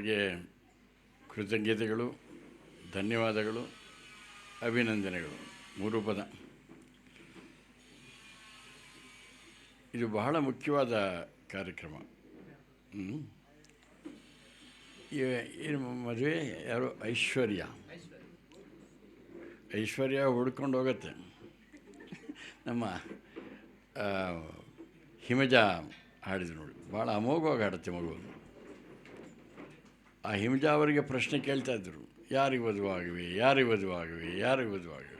ಅವ್ರಿಗೆ ಕೃತಜ್ಞತೆಗಳು, ಧನ್ಯವಾದಗಳು, ಅಭಿನಂದನೆಗಳು. 3 ಪದ. ಇದು ಬಹಳ ಮುಖ್ಯವಾದ ಕಾರ್ಯಕ್ರಮ. ಏನು ಮದುವೆ ಯಾರು? ಐಶ್ವರ್ಯ ಹುಡ್ಕೊಂಡು ಹೋಗುತ್ತೆ. ನಮ್ಮ ಹಿಮಜ ಹಾಡಿದ್ರು ನೋಡಿ, ಭಾಳ ಅಮೋಘವಾಗಿ ಹಾಡುತ್ತೆ ಮಗು. ಆ ಹಿಮಜ ಅವರಿಗೆ ಪ್ರಶ್ನೆ ಕೇಳ್ತಾಯಿದ್ರು, ಯಾರಿಗೆ ವಧುವಾಗಿವೆ, ಯಾರಿಗೆ ವಧುವಾಗಿವೆ, ಯಾರಿಗೆ ವಧುವಾಗಿವೆ.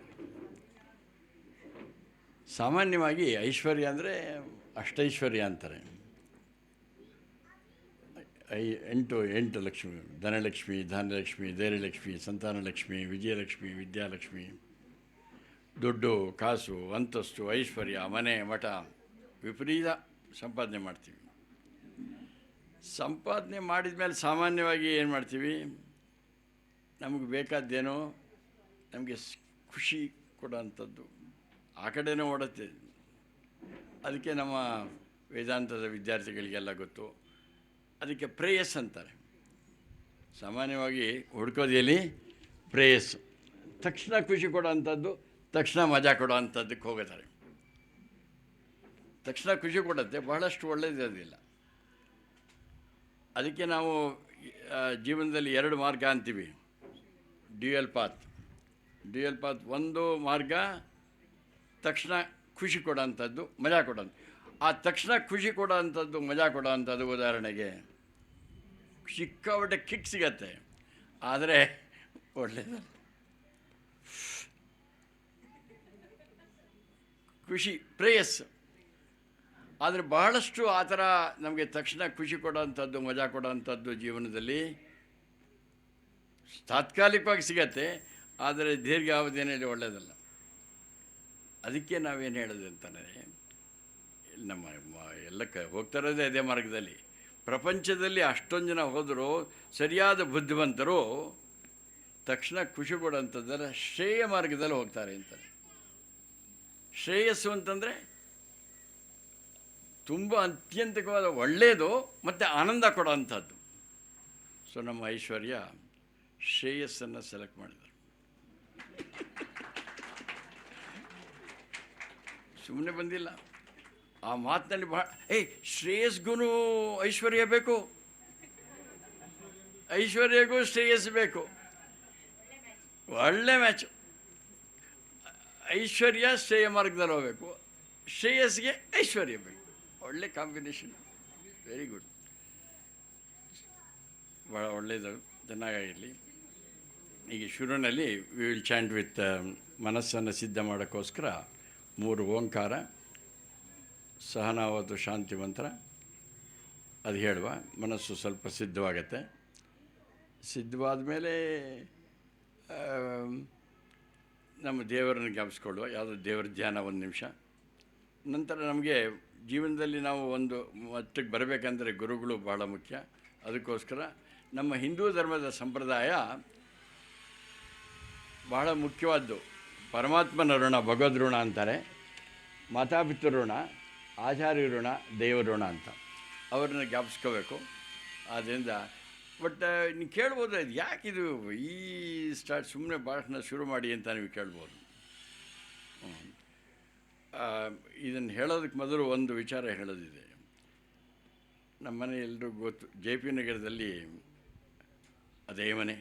ಸಾಮಾನ್ಯವಾಗಿ ಐಶ್ವರ್ಯ ಅಂದರೆ ಅಷ್ಟೈಶ್ವರ್ಯ ಅಂತಾರೆ. 8 ಲಕ್ಷ್ಮಿ: ಧನಲಕ್ಷ್ಮಿ, ಧಾನ್ಯಲಕ್ಷ್ಮಿ, ಧೈರ್ಯಲಕ್ಷ್ಮಿ, ಸಂತಾನಲಕ್ಷ್ಮಿ, ವಿಜಯಲಕ್ಷ್ಮಿ, ವಿದ್ಯಾಲಕ್ಷ್ಮಿ. ದುಡ್ಡು, ಕಾಸು, ಅಂತಸ್ತು, ಐಶ್ವರ್ಯ, ಮನೆ, ಮಠ, ವಿಪರೀತ ಸಂಪಾದನೆ ಮಾಡ್ತೀವಿ. ಸಂಪಾದನೆ ಮಾಡಿದ ಮೇಲೆ ಸಾಮಾನ್ಯವಾಗಿ ಏನು ಮಾಡ್ತೀವಿ? ನಮಗೆ ಬೇಕಾದ್ದೇನೋ, ನಮಗೆ ಖುಷಿ ಕೊಡೋಂಥದ್ದು ಆ ಕಡೆನೇ ಓಡುತ್ತೆ. ಅದಕ್ಕೆ ನಮ್ಮ ವೇದಾಂತದ ವಿದ್ಯಾರ್ಥಿಗಳಿಗೆಲ್ಲ ಗೊತ್ತು. ಅದಕ್ಕೆ ಪ್ರೇಯಸ್ ಅಂತಾರೆ. ಸಾಮಾನ್ಯವಾಗಿ ಹುಡ್ಕೋದೇಲಿ ಪ್ರೇಯಸ್ಸು. ತಕ್ಷಣ ಖುಷಿ ಕೊಡೋವಂಥದ್ದು, ತಕ್ಷಣ ಮಜಾ ಕೊಡೋ ಅಂಥದ್ದಕ್ಕೆ ಹೋಗುತ್ತಾರೆ. ತಕ್ಷಣ ಖುಷಿ ಕೊಡುತ್ತೆ, ಬಹಳಷ್ಟು ಒಳ್ಳೆಯದಿರೋದಿಲ್ಲ. ಅದಕ್ಕೆ ನಾವು ಜೀವನದಲ್ಲಿ 2 ಮಾರ್ಗ ಅಂತೀವಿ, ಡ್ಯೂಯಲ್ ಪಾತ್. ಒಂದು ಮಾರ್ಗ ತಕ್ಷಣ ಖುಷಿ ಕೊಡೋಂಥದ್ದು, ಮಜಾ ಕೊಡೋದು. ಆ ತಕ್ಷಣ ಖುಷಿ ಕೊಡೋಂಥದ್ದು, ಮಜಾ ಕೊಡೋಂಥದ್ದು, ಉದಾಹರಣೆಗೆ ಸಿಕ್ಕಾಪಟ್ಟೆ ಕಿಕ್ ಸಿಗತ್ತೆ, ಆದರೆ ಒಳ್ಳೆಯದು ಖುಷಿ ಪ್ರೇಯಸ್. ಆದರೆ ಬಹಳಷ್ಟು ಆ ಥರ ನಮಗೆ ತಕ್ಷಣ ಖುಷಿ ಕೊಡೋಂಥದ್ದು, ಮಜಾ ಕೊಡೋಂಥದ್ದು ಜೀವನದಲ್ಲಿ ತಾತ್ಕಾಲಿಕವಾಗಿ ಸಿಗತ್ತೆ, ಆದರೆ ದೀರ್ಘಾವಧಿಯಲ್ಲಿ ಒಳ್ಳೆಯದಲ್ಲ. ಅದಕ್ಕೆ ನಾವೇನು ಹೇಳೋದು ಅಂತಂದರೆ, ನಮ್ಮ ಹೋಗ್ತಾ ಇರೋದೇ ಅದೇ ಮಾರ್ಗದಲ್ಲಿ. ಪ್ರಪಂಚದಲ್ಲಿ ಅಷ್ಟೊಂದು ಜನ ಹೋದರೂ ಸರಿಯಾದ ಬುದ್ಧಿವಂತರು ತಕ್ಷಣ ಖುಷಿ ಕೊಡೋಂಥದ್ದೆಲ್ಲ ಶ್ರೇಯ ಮಾರ್ಗದಲ್ಲಿ ಹೋಗ್ತಾರೆ ಅಂತಾರೆ. ಶ್ರೇಯಸ್ಸು ಅಂತಂದರೆ ತುಂಬ ಅತ್ಯಂತಿಕವಾದ ಒಳ್ಳೆಯದು ಮತ್ತು ಆನಂದ ಕೊಡೋಂಥದ್ದು. ಸೊ ನಮ್ಮ ಐಶ್ವರ್ಯ ಶ್ರೇಯಸ್ಸನ್ನು ಸೆಲೆಕ್ಟ್ ಮಾಡಿದರು. ಸುಮ್ಮನೆ ಬಂದಿಲ್ಲ. ಆ ಮಾತಿನಲ್ಲಿ ಭಾಳ ಶ್ರೇಯಸ್ಗೂ ಐಶ್ವರ್ಯ ಬೇಕು, ಐಶ್ವರ್ಯಗೂ ಶ್ರೇಯಸ್ ಬೇಕು. ಒಳ್ಳೆ ಮ್ಯಾಚು. ಐಶ್ವರ್ಯ ಶ್ರೇಯ ಮಾರ್ಗದಲ್ಲಿ ಹೋಗಬೇಕು, ಶ್ರೇಯಸ್ಗೆ ಐಶ್ವರ್ಯ ಬೇಕು. ಒಳ್ಳೆ ಕಾಂಬಿನೇಷನ್. Very good. ಭಾಳ ಒಳ್ಳೆಯದು, ಚೆನ್ನಾಗಿರಲಿ. ಈಗ ಶುರುವಿನಲ್ಲಿ ವಿ ವಿಲ್ ಚಾಂಟ್ ವಿತ್ ಮನಸ್ಸನ್ನು ಸಿದ್ಧ ಮಾಡೋಕ್ಕೋಸ್ಕರ 3 ಓಂಕಾರ, ಸಹನಾವತ್ತು ಶಾಂತಿ ಮಂತ್ರ ಅದು ಹೇಳುವ. ಮನಸ್ಸು ಸ್ವಲ್ಪ ಸಿದ್ಧವಾಗತ್ತೆ. ಸಿದ್ಧವಾದ ಮೇಲೆ ನಮ್ಮ ದೇವರನ್ನು ಜ್ಞಾಪಿಸ್ಕೊಳ್ಳುವ, ಯಾವುದೋ ದೇವರ ಧ್ಯಾನ 1 ನಿಮಿಷ. ನಂತರ ನಮಗೆ ಜೀವನದಲ್ಲಿ ನಾವು ಒಂದು ಮಟ್ಟಕ್ಕೆ ಬರಬೇಕಂದ್ರೆ ಗುರುಗಳು ಭಾಳ ಮುಖ್ಯ. ಅದಕ್ಕೋಸ್ಕರ ನಮ್ಮ ಹಿಂದೂ ಧರ್ಮದ ಸಂಪ್ರದಾಯ ಬಹಳ ಮುಖ್ಯವಾದ್ದು. ಪರಮಾತ್ಮನ ಋಣ ಭಗವದ್ ಋಣ ಅಂತಾರೆ, ಮಾತಾಪಿತೃ ಋಣ, ಆಚಾರ್ಯ ಋಣ, ದೇವ ಋಣ ಅಂತ. ಅವ್ರನ್ನ ಜ್ಞಾಪಿಸ್ಕೋಬೇಕು. ಆದ್ದರಿಂದ ನೀವು ಕೇಳ್ಬೋದು, ಇದು ಯಾಕಿದು ಈ ಸುಮ್ಮನೆ ಭಾಷಣ ಶುರು ಮಾಡಿ ಅಂತ ನೀವು ಕೇಳ್ಬೋದು. ಇದನ್ನು ಹೇಳೋದಕ್ಕೆ ಮೊದಲು ಒಂದು ವಿಚಾರ ಹೇಳೋದಿದೆ. ನಮ್ಮ ಮನೆ ಎಲ್ರಿಗೂ ಗೊತ್ತು, JP ನಗರದಲ್ಲಿ ಅದೇ ಮನೆ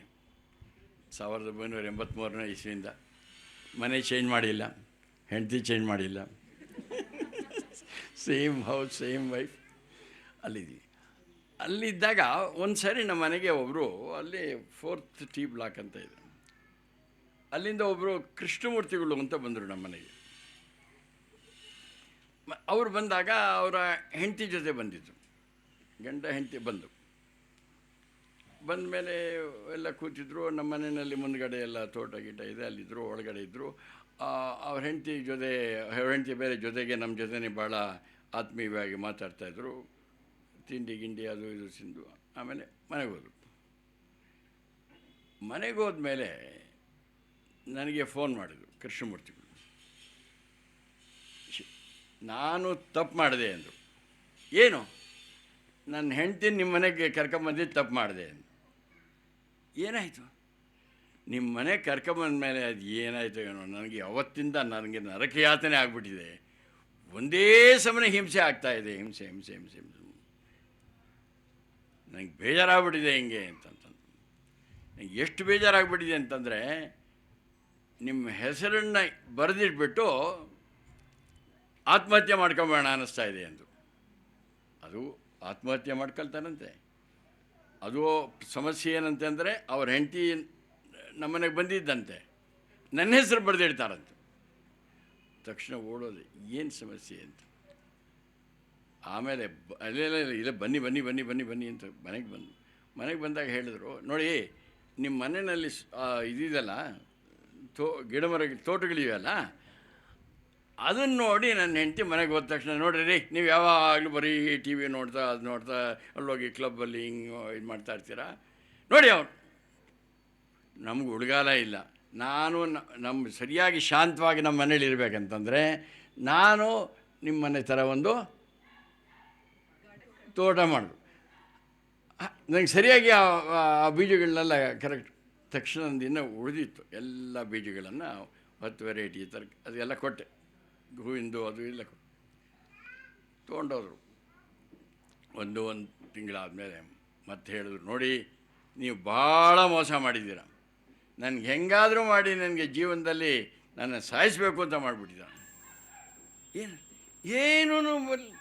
1983ನೇ ಇಸ್ವಿಯಿಂದ. ಮನೆ ಚೇಂಜ್ ಮಾಡಿಲ್ಲ, ಹೆಂಡತಿ ಚೇಂಜ್ ಮಾಡಿಲ್ಲ, ಸೇಮ್ ಹೌಸ್, ಸೇಮ್ ವೈಫ್. ಅಲ್ಲಿದ್ದಾಗ ಒಂದು ಸಾರಿ ನಮ್ಮ ಮನೆಗೆ ಒಬ್ಬರು, ಅಲ್ಲಿ 4th T ಬ್ಲಾಕ್ ಅಂತ ಇದೆ, ಅಲ್ಲಿಂದ ಒಬ್ಬರು ಕೃಷ್ಣಮೂರ್ತಿಗಳು ಅಂತ ಬಂದರು ನಮ್ಮ ಮನೆಗೆ. ಅವರು ಬಂದಾಗ ಅವರ ಹೆಂಡತಿ ಜೊತೆ ಬಂದಿದ್ದರು, ಗಂಡ ಹೆಂಡತಿ ಬಂದ ಮೇಲೆ ಎಲ್ಲ ಕೂತಿದ್ರು. ನಮ್ಮ ಮನೆಯಲ್ಲಿ ಮುಂದುಗಡೆ ಎಲ್ಲ ತೋಟ ಗೀಟ ಇದೆ, ಅಲ್ಲಿದ್ದರು, ಒಳಗಡೆ ಇದ್ದರು. ಅವ್ರ ಹೆಂಡತಿ ಬೇರೆ ಜೊತೆಗೆ ನಮ್ಮ ಜೊತೆನೇ ಭಾಳ ಆತ್ಮೀಯವಾಗಿ ಮಾತಾಡ್ತಾಯಿದ್ರು. ತಿಂಡಿ ಗಿಂಡಿ ಅದು ಇದು ತಿಂದು ಆಮೇಲೆ ಮನೆಗೆ ಹೋದ್ಮೇಲೆ ನನಗೆ ಫೋನ್ ಮಾಡಿದರು ಕೃಷ್ಣಮೂರ್ತಿಗಳು. ನಾನು ತಪ್ಪು ಮಾಡಿದೆ ಅಂದರು. ಏನು? ನನ್ನ ಹೆಂಡ್ತಿನ ನಿಮ್ಮ ಮನೆಗೆ ಕರ್ಕೊಂಬಂದಿದ್ದು ತಪ್ಪು ಮಾಡಿದೆ ಅಂದು. ಏನಾಯಿತು? ನಿಮ್ಮ ಮನೆ ಕರ್ಕೊಂಬಂದ ಮೇಲೆ ಅದು ಏನಾಯಿತು ಏನೋ, ನನಗೆ ಅವತ್ತಿಂದ ನನಗೆ ನರಕಯಾತನೆ ಆಗಿಬಿಟ್ಟಿದೆ. ಒಂದೇ ಸಮನೆ ಹಿಂಸೆ ಆಗ್ತಾಯಿದೆ, ಹಿಂಸೆ ಹಿಂಸೆ ಹಿಂಸೆ ಹಿಂಸೆ. ನನಗೆ ಬೇಜಾರಾಗ್ಬಿಟ್ಟಿದೆ ಹಿಂಗೆ ಅಂತಂತಂದು. ನನಗೆ ಎಷ್ಟು ಬೇಜಾರಾಗ್ಬಿಟ್ಟಿದೆ ಅಂತಂದರೆ, ನಿಮ್ಮ ಹೆಸರನ್ನು ಬರೆದಿಟ್ಬಿಟ್ಟು ಆತ್ಮಹತ್ಯೆ ಮಾಡ್ಕೊಂಬೇಡ ಅನ್ನಿಸ್ತಾ ಇದೆ ಅಂದು. ಅದು ಆತ್ಮಹತ್ಯೆ ಮಾಡ್ಕೊಳ್ತಾನಂತೆ. ಅದು ಸಮಸ್ಯೆ ಏನಂತಂದರೆ, ಅವ್ರ ಹೆಂಡತಿ ನಮ್ಮನೆಗೆ ಬಂದಿದ್ದಂತೆ, ನನ್ನ ಹೆಸರು ಬರೆದಿಡ್ತಾರಂತೆ. ತಕ್ಷಣ ಓಡೋದು, ಏನು ಸಮಸ್ಯೆ ಅಂತ. ಆಮೇಲೆ ಅಲ್ಲೆಲ್ಲ ಇಲ್ಲ, ಬನ್ನಿ ಬನ್ನಿ ಬನ್ನಿ ಬನ್ನಿ ಬನ್ನಿ ಅಂತ ಮನೆಗೆ ಬಂದಾಗ ಹೇಳಿದ್ರು, ನೋಡಿ ನಿಮ್ಮ ಮನೆಯಲ್ಲಿ ಇದಿದೆಲ್ಲ ಗಿಡ ಮರ ತೋಟಗಳಿವೆಯಲ್ಲ, ಅದನ್ನು ನೋಡಿ ನನ್ನ ಹೆಂಡತಿ ಮನೆಗೆ ಹೋದ ತಕ್ಷಣ, ನೋಡ್ರಿ ರೀ ನೀವು ಯಾವಾಗಲೂ ಬರೀ ಟಿ ವಿ ನೋಡ್ತಾ ಅದು ನೋಡ್ತಾ ಅಲ್ಲೋಗಿ ಕ್ಲಬ್ಬಲ್ಲಿ ಹಿಂಗೆ ಇದು ಮಾಡ್ತಾ ಇರ್ತೀರ ನೋಡಿ. ಅವ್ರು ನಮ್ಗೆ ಉಳ್ಗಾಲ ಇಲ್ಲ. ನಾನು ನಮ್ಮ ಸರಿಯಾಗಿ ಶಾಂತವಾಗಿ ನಮ್ಮ ಮನೇಲಿ ಇರಬೇಕಂತಂದರೆ ನಾನು ನಿಮ್ಮ ಮನೆ ಥರ ಒಂದು ತೋಟ ಮಾಡೋದು. ನನಗೆ ಸರಿಯಾಗಿ ಆ ಬೀಜಗಳನ್ನೆಲ್ಲ ಕರೆಕ್ಟ್ ತಕ್ಷಣದಿಂದ ಉಳಿದಿತ್ತು. ಎಲ್ಲ ಬೀಜಗಳನ್ನು 10 ವೆರೈಟಿ ಅದೆಲ್ಲ ಕೊಟ್ಟೆ, ಹೂವಿಂದು ಅದು ಎಲ್ಲ ತೊಗೊಂಡೋದ್ರು. ಒಂದು ತಿಂಗಳಾದಮೇಲೆ ಮತ್ತೆ ಹೇಳಿದ್ರು, ನೋಡಿ ನೀವು ಭಾಳ ಮೋಸ ಮಾಡಿದ್ದೀರ, ನನಗೆ ಹೆಂಗಾದರೂ ಮಾಡಿ ನನಗೆ ಜೀವನದಲ್ಲಿ ನನ್ನ ಸಾಯಿಸಬೇಕು ಅಂತ ಮಾಡಿಬಿಟ್ಟಿದ್ದ. ಏನೂ ಬರಲಿ.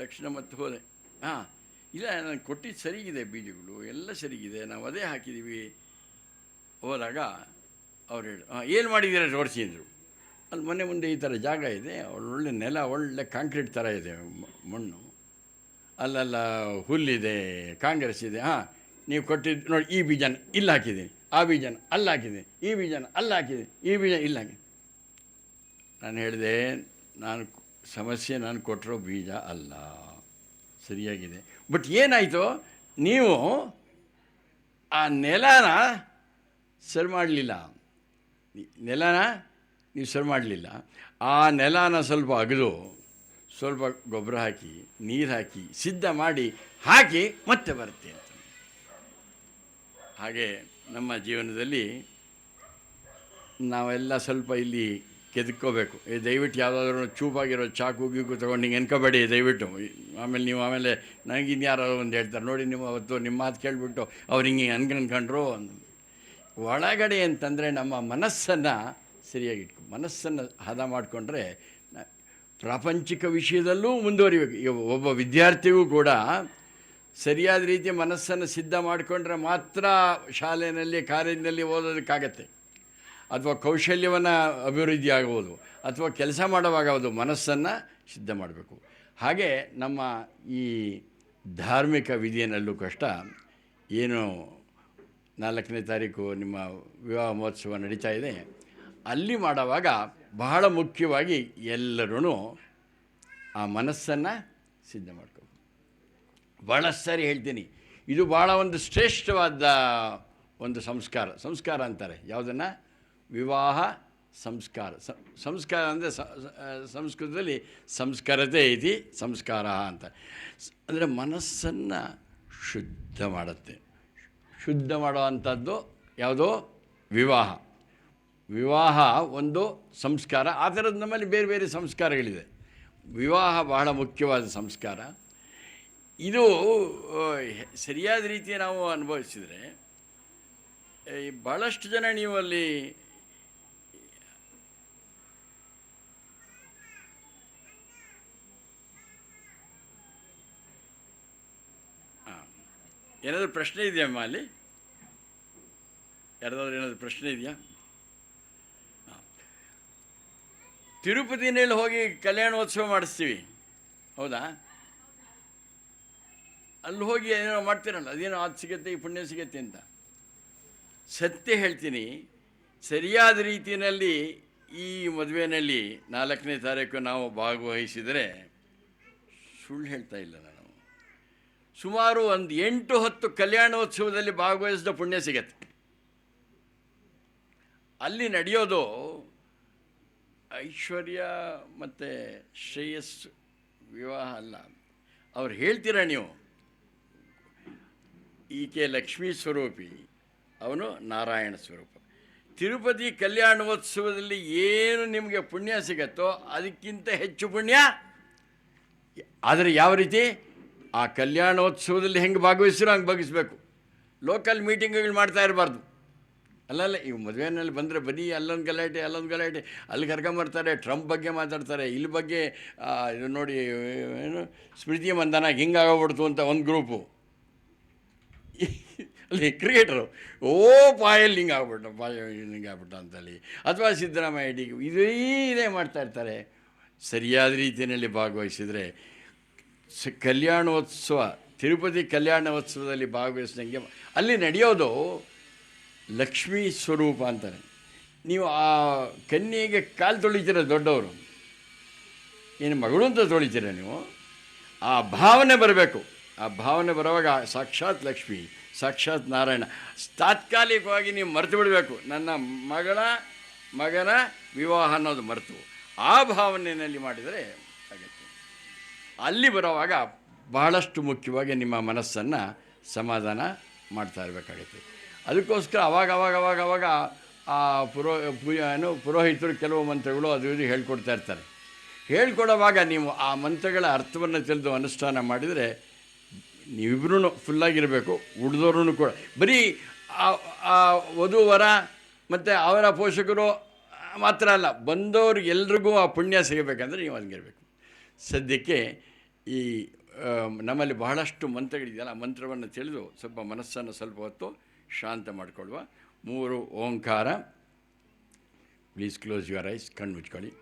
ತಕ್ಷಣ ಮತ್ತೆ ಹೋದೆ. ಇಲ್ಲ, ನನಗೆ ಕೊಟ್ಟಿದ್ದು ಸರಿಗಿದೆ, ಬೀಜಗಳು ಎಲ್ಲ ಸರಿಗಿದೆ, ನಾವು ಅದೇ ಹಾಕಿದ್ದೀವಿ. ಹೋದಾಗ ಅವ್ರು ಹೇಳಿ, ಏನು ಮಾಡಿದ್ದೀರ ತೋರಿಸಿ ಅಂದರು. ಅಲ್ಲಿ ಮನೆ ಮುಂದೆ ಈ ಥರ ಜಾಗ ಇದೆ, ಒಳ್ಳೆ ನೆಲ, ಒಳ್ಳೆ ಕಾಂಕ್ರೀಟ್ ಥರ ಇದೆ ಮಣ್ಣು, ಅಲ್ಲೆಲ್ಲ ಹುಲ್ಲಿದೆ, ಕಾಂಗ್ರೆಸ್ ಇದೆ. ನೀವು ಕೊಟ್ಟಿದ್ದು ನೋಡಿ, ಈ ಬೀಜನ ಇಲ್ಲಿ ಹಾಕಿದ್ದೀನಿ, ಆ ಬೀಜನ ಅಲ್ಲಿ ಹಾಕಿದ್ದೀನಿ, ಈ ಬೀಜನ ಅಲ್ಲಿ ಹಾಕಿದ್ದೀನಿ, ಈ ಬೀಜ ಇಲ್ಲಿ ಹಾಕಿದ್ದೀನಿ. ನಾನು ಹೇಳಿದೆ, ಸಮಸ್ಯೆ ನಾನು ಕೊಟ್ಟಿರೋ ಬೀಜ ಅಲ್ಲ, ಸರಿಯಾಗಿದೆ. ಬಟ್ ಏನಾಯಿತು, ನೀವು ಆ ನೆಲನ ಸರಿ ಮಾಡಲಿಲ್ಲ. ನೀವು ಸರಿ ಮಾಡಲಿಲ್ಲ. ಆ ನೆಲನ ಸ್ವಲ್ಪ ಅಗೆದು ಸ್ವಲ್ಪ ಗೊಬ್ಬರ ಹಾಕಿ ನೀರು ಹಾಕಿ ಸಿದ್ಧ ಮಾಡಿ ಹಾಕಿ ಮತ್ತೆ ಬರುತ್ತೆ ಅಂತ. ಹಾಗೆ ನಮ್ಮ ಜೀವನದಲ್ಲಿ ನಾವೆಲ್ಲ ಸ್ವಲ್ಪ ಇಲ್ಲಿ ಕೆದಕ್ಕೋಬೇಕು. ದಯವಿಟ್ಟು ಯಾವುದಾದ್ರೂ ಚೂಪಾಗಿರೋ ಚಾಕು ಗೀಕು ತೊಗೊಂಡು ಹಿಂಗೆ ಎನ್ಕೋಬೇಡಿ ದಯವಿಟ್ಟು. ಆಮೇಲೆ ನನಗಿನ್ನು ಯಾರೋ ಒಂದು ಹೇಳ್ತಾರೆ, ನೋಡಿ ನೀವು ಅವತ್ತು ನಿಮ್ಮ ಮಾತು ಕೇಳಿಬಿಟ್ಟು ಅವ್ರು ಹಿಂಗೆ ಅನ್ಕೊಂಡ್ರು. ಒಳಗಡೆ ಅಂತಂದರೆ ನಮ್ಮ ಮನಸ್ಸನ್ನು ಸರಿಯಾಗಿಟ್ಕೊ, ಮನಸ್ಸನ್ನು ಹದ ಮಾಡಿಕೊಂಡ್ರೆ ಪ್ರಾಪಂಚಿಕ ವಿಷಯದಲ್ಲೂ ಮುಂದುವರಿಬೇಕು. ಈಗ ಒಬ್ಬ ವಿದ್ಯಾರ್ಥಿಗೂ ಕೂಡ ಸರಿಯಾದ ರೀತಿ ಮನಸ್ಸನ್ನು ಸಿದ್ಧ ಮಾಡಿಕೊಂಡ್ರೆ ಮಾತ್ರ ಶಾಲೆಯಲ್ಲಿ ಕಾಲೇಜಿನಲ್ಲಿ ಓದೋದಕ್ಕಾಗತ್ತೆ, ಅಥವಾ ಕೌಶಲ್ಯವನ್ನು ಅಭಿವೃದ್ಧಿ ಆಗ್ಬೋದು, ಅಥವಾ ಕೆಲಸ ಮಾಡುವಾಗಬೋದು ಮನಸ್ಸನ್ನು ಸಿದ್ಧ ಮಾಡಬೇಕು. ಹಾಗೆ ನಮ್ಮ ಈ ಧಾರ್ಮಿಕ ವಿಧಿಯಲ್ಲೂ ಕಷ್ಟ. ಏನು 4ನೇ ತಾರೀಕು ನಿಮ್ಮ ವಿವಾಹ ಮಹೋತ್ಸವ ನಡೀತಾ ಇದೆ, ಅಲ್ಲಿ ಮಾಡುವಾಗ ಬಹಳ ಮುಖ್ಯವಾಗಿ ಎಲ್ಲರೂ ಆ ಮನಸ್ಸನ್ನು ಸಿದ್ಧ ಮಾಡ್ಕೋಬೇಕು. ಭಾಳಷ್ಟು ಸಾರಿ ಹೇಳ್ತೀನಿ, ಇದು ಭಾಳ ಒಂದು ಶ್ರೇಷ್ಠವಾದ ಒಂದು ಸಂಸ್ಕಾರ ಅಂತಾರೆ. ಯಾವುದನ್ನು? ವಿವಾಹ ಸಂಸ್ಕಾರ. ಸಂಸ್ಕಾರ ಅಂದರೆ ಸಂಸ್ಕೃತದಲ್ಲಿ ಸಂಸ್ಕರತೆ ಇತಿ ಸಂಸ್ಕಾರ ಅಂತ. ಅಂದರೆ ಮನಸ್ಸನ್ನು ಶುದ್ಧ ಮಾಡುತ್ತೆ. ಶುದ್ಧ ಮಾಡುವಂಥದ್ದು ಯಾವುದೋ ವಿವಾಹ ಒಂದು ಸಂಸ್ಕಾರ. ಆ ಥರದ್ದು ನಮ್ಮಲ್ಲಿ ಬೇರೆ ಬೇರೆ ಸಂಸ್ಕಾರಗಳಿದೆ. ವಿವಾಹ ಬಹಳ ಮುಖ್ಯವಾದ ಸಂಸ್ಕಾರ. ಇದು ಸರಿಯಾದ ರೀತಿ ನಾವು ಅನುಭವಿಸಿದರೆ ಭಾಳಷ್ಟು ಜನ ನೀವು ಅಲ್ಲಿ ಏನಾದರೂ ಪ್ರಶ್ನೆ ಇದೆಯಮ್ಮ? ಅಲ್ಲಿ ಯಾರ್ದಾದ್ರೂ ಏನಾದರೂ ಪ್ರಶ್ನೆ ಇದೆಯಾ? ತಿರುಪತಿನಲ್ಲಿ ಹೋಗಿ ಕಲ್ಯಾಣೋತ್ಸವ ಮಾಡಿಸ್ತೀವಿ, ಹೌದಾ? ಅಲ್ಲಿ ಹೋಗಿ ಏನೋ ಮಾಡ್ತೀರಲ್ಲ, ಅದೇನೋ ಅದು ಸಿಗುತ್ತೆ, ಈ ಪುಣ್ಯ ಸಿಗುತ್ತೆ ಅಂತ. ಸತ್ಯ ಹೇಳ್ತೀನಿ, ಸರಿಯಾದ ರೀತಿಯಲ್ಲಿ ಈ ಮದುವೆಯಲ್ಲಿ 4ನೇ ತಾರೀಕು ನಾವು ಭಾಗವಹಿಸಿದರೆ ಸುಳ್ಳು ಹೇಳ್ತಾ ಇಲ್ಲ ನಾನು. ಸುಮಾರು ಒಂದು 8-10 ಕಲ್ಯಾಣೋತ್ಸವದಲ್ಲಿ ಭಾಗವಹಿಸಿದ ಪುಣ್ಯ ಸಿಗತ್ತೆ. ಅಲ್ಲಿ ನಡೆಯೋದು ಐಶ್ವರ್ಯ ಮತ್ತು ಶ್ರೇಯಸ್ಸು ವಿವಾಹ ಅಲ್ಲ. ಅವ್ರು ಹೇಳ್ತೀರ ನೀವು, ಈಕೆ ಲಕ್ಷ್ಮೀ ಸ್ವರೂಪಿ, ಅವನು ನಾರಾಯಣ ಸ್ವರೂಪ. ತಿರುಪತಿ ಕಲ್ಯಾಣೋತ್ಸವದಲ್ಲಿ ಏನು ನಿಮಗೆ ಪುಣ್ಯ ಸಿಗತ್ತೋ ಅದಕ್ಕಿಂತ ಹೆಚ್ಚು ಪುಣ್ಯ. ಆದರೆ ಯಾವ ರೀತಿ ಆ ಕಲ್ಯಾಣೋತ್ಸವದಲ್ಲಿ ಹೆಂಗೆ ಭಾಗವಹಿಸಿರೋ ಹಂಗೆ ಭಾಗವಹಿಸ್ಬೇಕು. ಲೋಕಲ್ ಮೀಟಿಂಗ್ಗಳು ಮಾಡ್ತಾ ಇರಬಾರ್ದು. ಅಲ್ಲಲ್ಲ, ಇವು ಮದುವೆಯಲ್ಲಿ ಬಂದರೆ ಬರೀ ಅಲ್ಲೊಂದು ಗಲಾಟೆ ಅಲ್ಲಿ ಕರ್ಕೊಂಬರ್ತಾರೆ, ಟ್ರಂಪ್ ಬಗ್ಗೆ ಮಾತಾಡ್ತಾರೆ, ಇಲ್ಲಿ ಬಗ್ಗೆ ಇದು ನೋಡಿ ಏನು ಸ್ಮೃತಿ ಮಂದನ ಹಿಂಗಾಗೋಗ್ಬಿಡ್ತು ಅಂತ ಒಂದು ಗ್ರೂಪು, ಅಲ್ಲಿ ಕ್ರಿಕೆಟರು ಪಾಯಲ್ಲಿ ಹಿಂಗಾಗ್ಬಿಟ್ಟ ಅಂತೇಳಿ, ಅಥವಾ ಸಿದ್ದರಾಮಯ್ಯ ಇದೇ ಮಾಡ್ತಾ ಇರ್ತಾರೆ. ಸರಿಯಾದ ರೀತಿಯಲ್ಲಿ ಭಾಗವಹಿಸಿದರೆ ಕಲ್ಯಾಣೋತ್ಸವ, ತಿರುಪತಿ ಕಲ್ಯಾಣೋತ್ಸವದಲ್ಲಿ ಭಾಗವಹಿಸಿದಂಗೆ ಅಲ್ಲಿ ನಡೆಯೋದು ಲಕ್ಷ್ಮೀ ಸ್ವರೂಪ ಅಂತಾನೆ. ನೀವು ಆ ಕನ್ಯೆಗೆ ಕಾಲು ತೊಳಿತೀರ ದೊಡ್ಡವರು, ಏನು ಮಗಳು ಅಂತ ತೊಳಿತೀರ ನೀವು. ಆ ಭಾವನೆ ಬರಬೇಕು. ಆ ಭಾವನೆ ಬರುವಾಗ ಸಾಕ್ಷಾತ್ ಲಕ್ಷ್ಮಿ, ಸಾಕ್ಷಾತ್ ನಾರಾಯಣ. ತಾತ್ಕಾಲಿಕವಾಗಿ ನೀವು ಮರೆತು ಬಿಡಬೇಕು, ನನ್ನ ಮಗನ ವಿವಾಹ ಅನ್ನೋದು ಮರೆತು ಆ ಭಾವನೆಯಲ್ಲಿ ಮಾಡಿದರೆ ಆಗುತ್ತೆ. ಅಲ್ಲಿ ಬರೋವಾಗ ಬಹಳಷ್ಟು ಮುಖ್ಯವಾಗಿ ನಿಮ್ಮ ಮನಸ್ಸನ್ನು ಸಮಾಧಾನ ಮಾಡ್ತಾ ಇರಬೇಕಾಗತ್ತೆ. ಅದಕ್ಕೋಸ್ಕರ ಅವಾಗ ಆ ಪುರೋಹಿತರು ಕೆಲವು ಮಂತ್ರಗಳು ಅದು ಇದು ಹೇಳ್ಕೊಡ್ತಾ ಇರ್ತಾರೆ. ಹೇಳ್ಕೊಡೋವಾಗ ನೀವು ಆ ಮಂತ್ರಗಳ ಅರ್ಥವನ್ನು ತಿಳಿದು ಅನುಷ್ಠಾನ ಮಾಡಿದರೆ ನೀವಿಬ್ಬರೂ ಫುಲ್ಲಾಗಿರಬೇಕು. ಉಳಿದವ್ರೂ ಕೂಡ ಬರೀ ಆ ವಧುವರ ಮತ್ತು ಅವರ ಪೋಷಕರು ಮಾತ್ರ ಅಲ್ಲ, ಬಂದವ್ರಿಗೆ ಎಲ್ರಿಗೂ ಆ ಪುಣ್ಯ ಸಿಗಬೇಕಂದ್ರೆ ನೀವು ಹಂಗಿರಬೇಕು. ಸದ್ಯಕ್ಕೆ ಈ ನಮ್ಮಲ್ಲಿ ಬಹಳಷ್ಟು ಮಂತ್ರಗಳಿದೆಯಲ್ಲ, ಆ ಮಂತ್ರವನ್ನು ತಿಳಿದು ಸ್ವಲ್ಪ ಮನಸ್ಸನ್ನು ಸ್ವಲ್ಪ ಹೊತ್ತು ಶಾಂತ ಮಾಡಿಕೊಳ್ಳುವ. 3 ಓಂಕಾರ. ಪ್ಲೀಸ್ ಕ್ಲೋಸ್ ಯುವರ್ ಐಸ್, ಕಣ್ಣು ಮುಚ್ಕೊಳ್ಳಿ.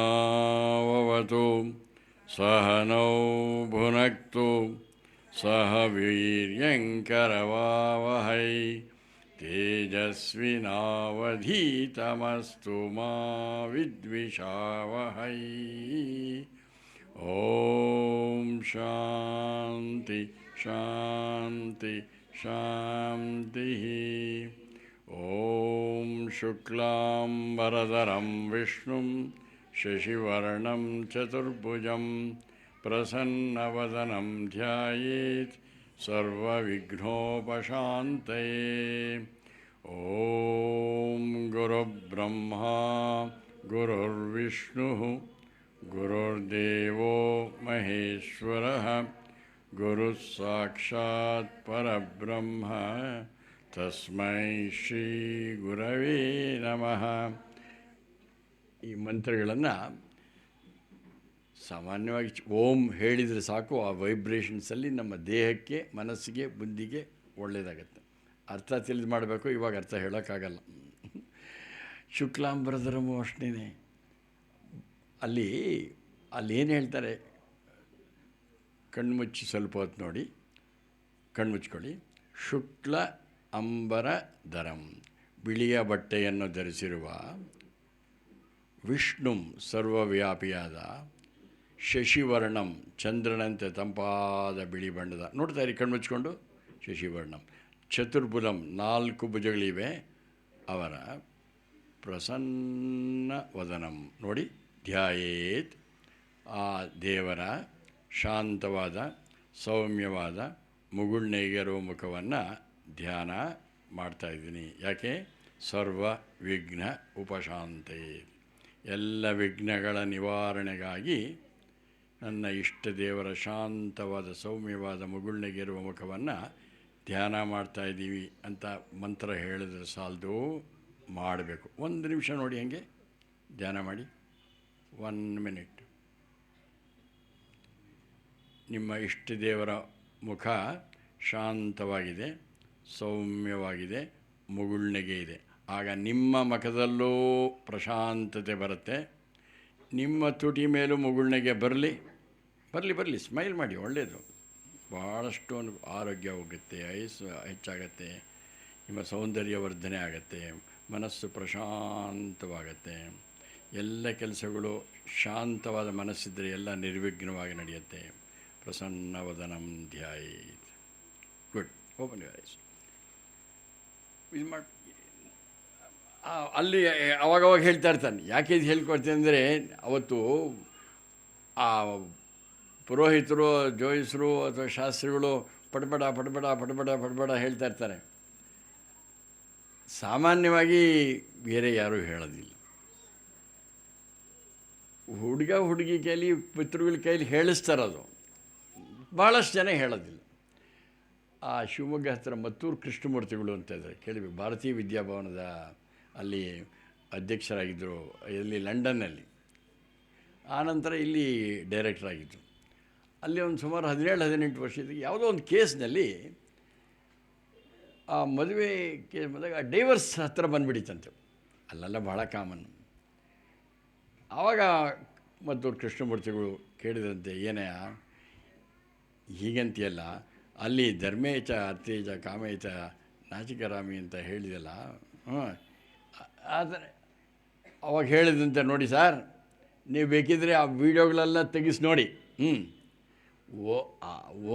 सहनाववतु सहनौ भुनक्तु सह वीर्यङ्करवावहै तेजस्विनावधीतमस्तु मा विद्विषावहै. ॐ शान्ति शान्ति शान्तिः. ॐ शुक्लाम्बरधरं विष्णुं शशिवर्णं चतुर्भुजं प्रसन्नवदनं ध्यायेत् सर्वविघ्नोपशान्तये. ॐ गुरुर्ब्रह्मा गुरुर्विष्णुः गुरुर्देवो महेश्वरः गुरुः साक्षात् परब्रह्म ತಸ್ಮೈ ಶ್ರೀ ಗುರವೇ ನಮಃ. ಈ ಮಂತ್ರಗಳನ್ನು ಸಾಮಾನ್ಯವಾಗಿ ಓಂ ಹೇಳಿದರೆ ಸಾಕು, ಆ ವೈಬ್ರೇಷನ್ಸಲ್ಲಿ ನಮ್ಮ ದೇಹಕ್ಕೆ, ಮನಸ್ಸಿಗೆ, ಬುದ್ಧಿಗೆ ಒಳ್ಳೆಯದಾಗತ್ತೆ. ಅರ್ಥ ತಿಳಿದು ಮಾಡಬೇಕು, ಇವಾಗ ಅರ್ಥ ಹೇಳೋಕ್ಕಾಗಲ್ಲ. ಶುಕ್ಲಾಂಬರಧರಮು ಅಷ್ಟೇ. ಅಲ್ಲಿ ಏನು ಹೇಳ್ತಾರೆ, ಕಣ್ಣು ಮುಚ್ಚಿ ಸ್ವಲ್ಪ ಹೊತ್ತು ನೋಡಿ, ಕಣ್ಣು ಮುಚ್ಕೊಳ್ಳಿ. ಶುಕ್ಲ ಅಂಬರಧರಂ, ಬಿಳಿಯ ಬಟ್ಟೆಯನ್ನು ಧರಿಸಿರುವ, ವಿಷ್ಣುಂ ಸರ್ವವ್ಯಾಪಿಯಾದ, ಶಶಿವರ್ಣಂ ಚಂದ್ರನಂತೆ ತಂಪಾದ ಬಿಳಿ ಬಣ್ಣದ, ನೋಡ್ತಾ ಇರಿ ಕಣ್ಣು ಮುಚ್ಕೊಂಡು, ಶಶಿವರ್ಣಂ ಚತುರ್ಭುಜಂ 4 ಭುಜಗಳಿವೆ ಅವರ, ಪ್ರಸನ್ನ ವದನಂ ನೋಡಿ, ಧ್ಯಾಯೇತ್ ಆ ದೇವರ ಶಾಂತವಾದ ಸೌಮ್ಯವಾದ ಮುಗುಳ್ನಗೆರುವ ಮುಖವನ್ನು ಧ್ಯಾನ ಮಾಡ್ತಾಯಿದ್ದೀನಿ. ಯಾಕೆ? ಸರ್ವ ವಿಘ್ನ ಉಪಶಾಂತೆ, ಎಲ್ಲ ವಿಘ್ನಗಳ ನಿವಾರಣೆಗಾಗಿ ನನ್ನ ಇಷ್ಟ ದೇವರ ಶಾಂತವಾದ ಸೌಮ್ಯವಾದ ಮುಗುಳ್ನಗೆರುವ ಮುಖವನ್ನು ಧ್ಯಾನ ಮಾಡ್ತಾಯಿದ್ದೀವಿ ಅಂತ ಮಂತ್ರ ಹೇಳಿದ್ರೆ ಸಾಲದು, ಮಾಡಬೇಕು. 1 ನಿಮಿಷ ನೋಡಿ, ಹಾಗೆ ಧ್ಯಾನ ಮಾಡಿ. 1 ಮಿನಿಟ್. ನಿಮ್ಮ ಇಷ್ಟ ದೇವರ ಮುಖ ಶಾಂತವಾಗಿದೆ, ಸೌಮ್ಯವಾಗಿದೆ, ಮುಗುಳ್ನಗೆ ಇದೆ. ಆಗ ನಿಮ್ಮ ಮುಖದಲ್ಲೂ ಪ್ರಶಾಂತತೆ ಬರುತ್ತೆ, ನಿಮ್ಮ ತುಟಿ ಮೇಲೂ ಮುಗುಳ್ನೆಗೆ ಬರಲಿ ಬರಲಿ ಬರಲಿ, ಸ್ಮೈಲ್ ಮಾಡಿ, ಒಳ್ಳೆಯದು. ಭಾಳಷ್ಟು ಆರೋಗ್ಯ ಹೋಗುತ್ತೆ, ಆಯುಸ್ಸು ಹೆಚ್ಚಾಗತ್ತೆ, ನಿಮ್ಮ ಸೌಂದರ್ಯ ವರ್ಧನೆ ಆಗುತ್ತೆ, ಮನಸ್ಸು ಪ್ರಶಾಂತವಾಗತ್ತೆ, ಎಲ್ಲ ಕೆಲಸಗಳು ಶಾಂತವಾದ ಮನಸ್ಸಿದ್ದರೆ ಎಲ್ಲ ನಿರ್ವಿಘ್ನವಾಗಿ ನಡೆಯುತ್ತೆ. ಪ್ರಸನ್ನವದನಂ ಧ್ಯಾಯೇತ್. ಗುಡ್. Open your eyes. ಇದು ಮಾಡಿ ಅಲ್ಲಿ ಅವಾಗವಾಗ ಹೇಳ್ತಾ ಇರ್ತಾನೆ. ಯಾಕೆ ಇದು ಹೇಳ್ಕೊಡ್ತೀನಿ ಅಂದರೆ, ಅವತ್ತು ಆ ಪುರೋಹಿತರು, ಜೋಯಿಸರು ಅಥವಾ ಶಾಸ್ತ್ರಿಗಳು ಪಟಪಟ ಪಟಪಟ ಪಟಪಟ ಪಟಪಟ ಹೇಳ್ತಾ ಇರ್ತಾರೆ. ಸಾಮಾನ್ಯವಾಗಿ ಬೇರೆ ಯಾರೂ ಹೇಳೋದಿಲ್ಲ. ಹುಡುಗಿ ಕೈಲಿ, ಪಿತೃಗಳ ಕೈಲಿ ಹೇಳಿಸ್ತಾರದು. ಭಾಳಷ್ಟು ಜನ ಹೇಳೋದಿಲ್ಲ. ಆ ಶಿವಮೊಗ್ಗ ಹತ್ತಿರ ಮತ್ತೂರು ಕೃಷ್ಣಮೂರ್ತಿಗಳು ಅಂತ ಇದ್ದಾರೆ, ಕೇಳಬೇಕು. ಭಾರತೀಯ ವಿದ್ಯಾಭವನದ ಅಲ್ಲಿ ಅಧ್ಯಕ್ಷರಾಗಿದ್ದರು, ಇಲ್ಲಿ ಲಂಡನ್ನಲ್ಲಿ. ಆನಂತರ ಇಲ್ಲಿ ಡೈರೆಕ್ಟರ್ ಆಗಿದ್ದರು. ಅಲ್ಲಿ ಒಂದು ಸುಮಾರು 17-18 ವರ್ಷದ ಯಾವುದೋ ಒಂದು ಕೇಸ್ನಲ್ಲಿ ಆ ಮದುವೆ ಕೇಸ್ ಬಂದಾಗ ಡೈವರ್ಸ್ ಹತ್ತಿರ ಬಂದುಬಿಡಿತಂತೆ. ಅಲ್ಲೆಲ್ಲ ಭಾಳ ಕಾಮನ್. ಆವಾಗ ಮತ್ತೂರು ಕೃಷ್ಣಮೂರ್ತಿಗಳು ಕೇಳಿದಂತೆ, ಏನೇ ಹೀಗಂತೆಯಲ್ಲ, ಅಲ್ಲಿ ಧರ್ಮೇಚ ಅರ್ಥೇಚ ಕಾಮೇಚ ನಾಚಿಕರಾಮಿ ಅಂತ ಹೇಳಿದೆಲ್ಲ. ಆದರೆ ಅವಾಗ ಹೇಳಿದಂತೆ, ನೋಡಿ ಸರ್, ನೀವು ಬೇಕಿದ್ರೆ ಆ ವಿಡಿಯೋಗಳೆಲ್ಲ ತೆಗಿಸಿ ನೋಡಿ.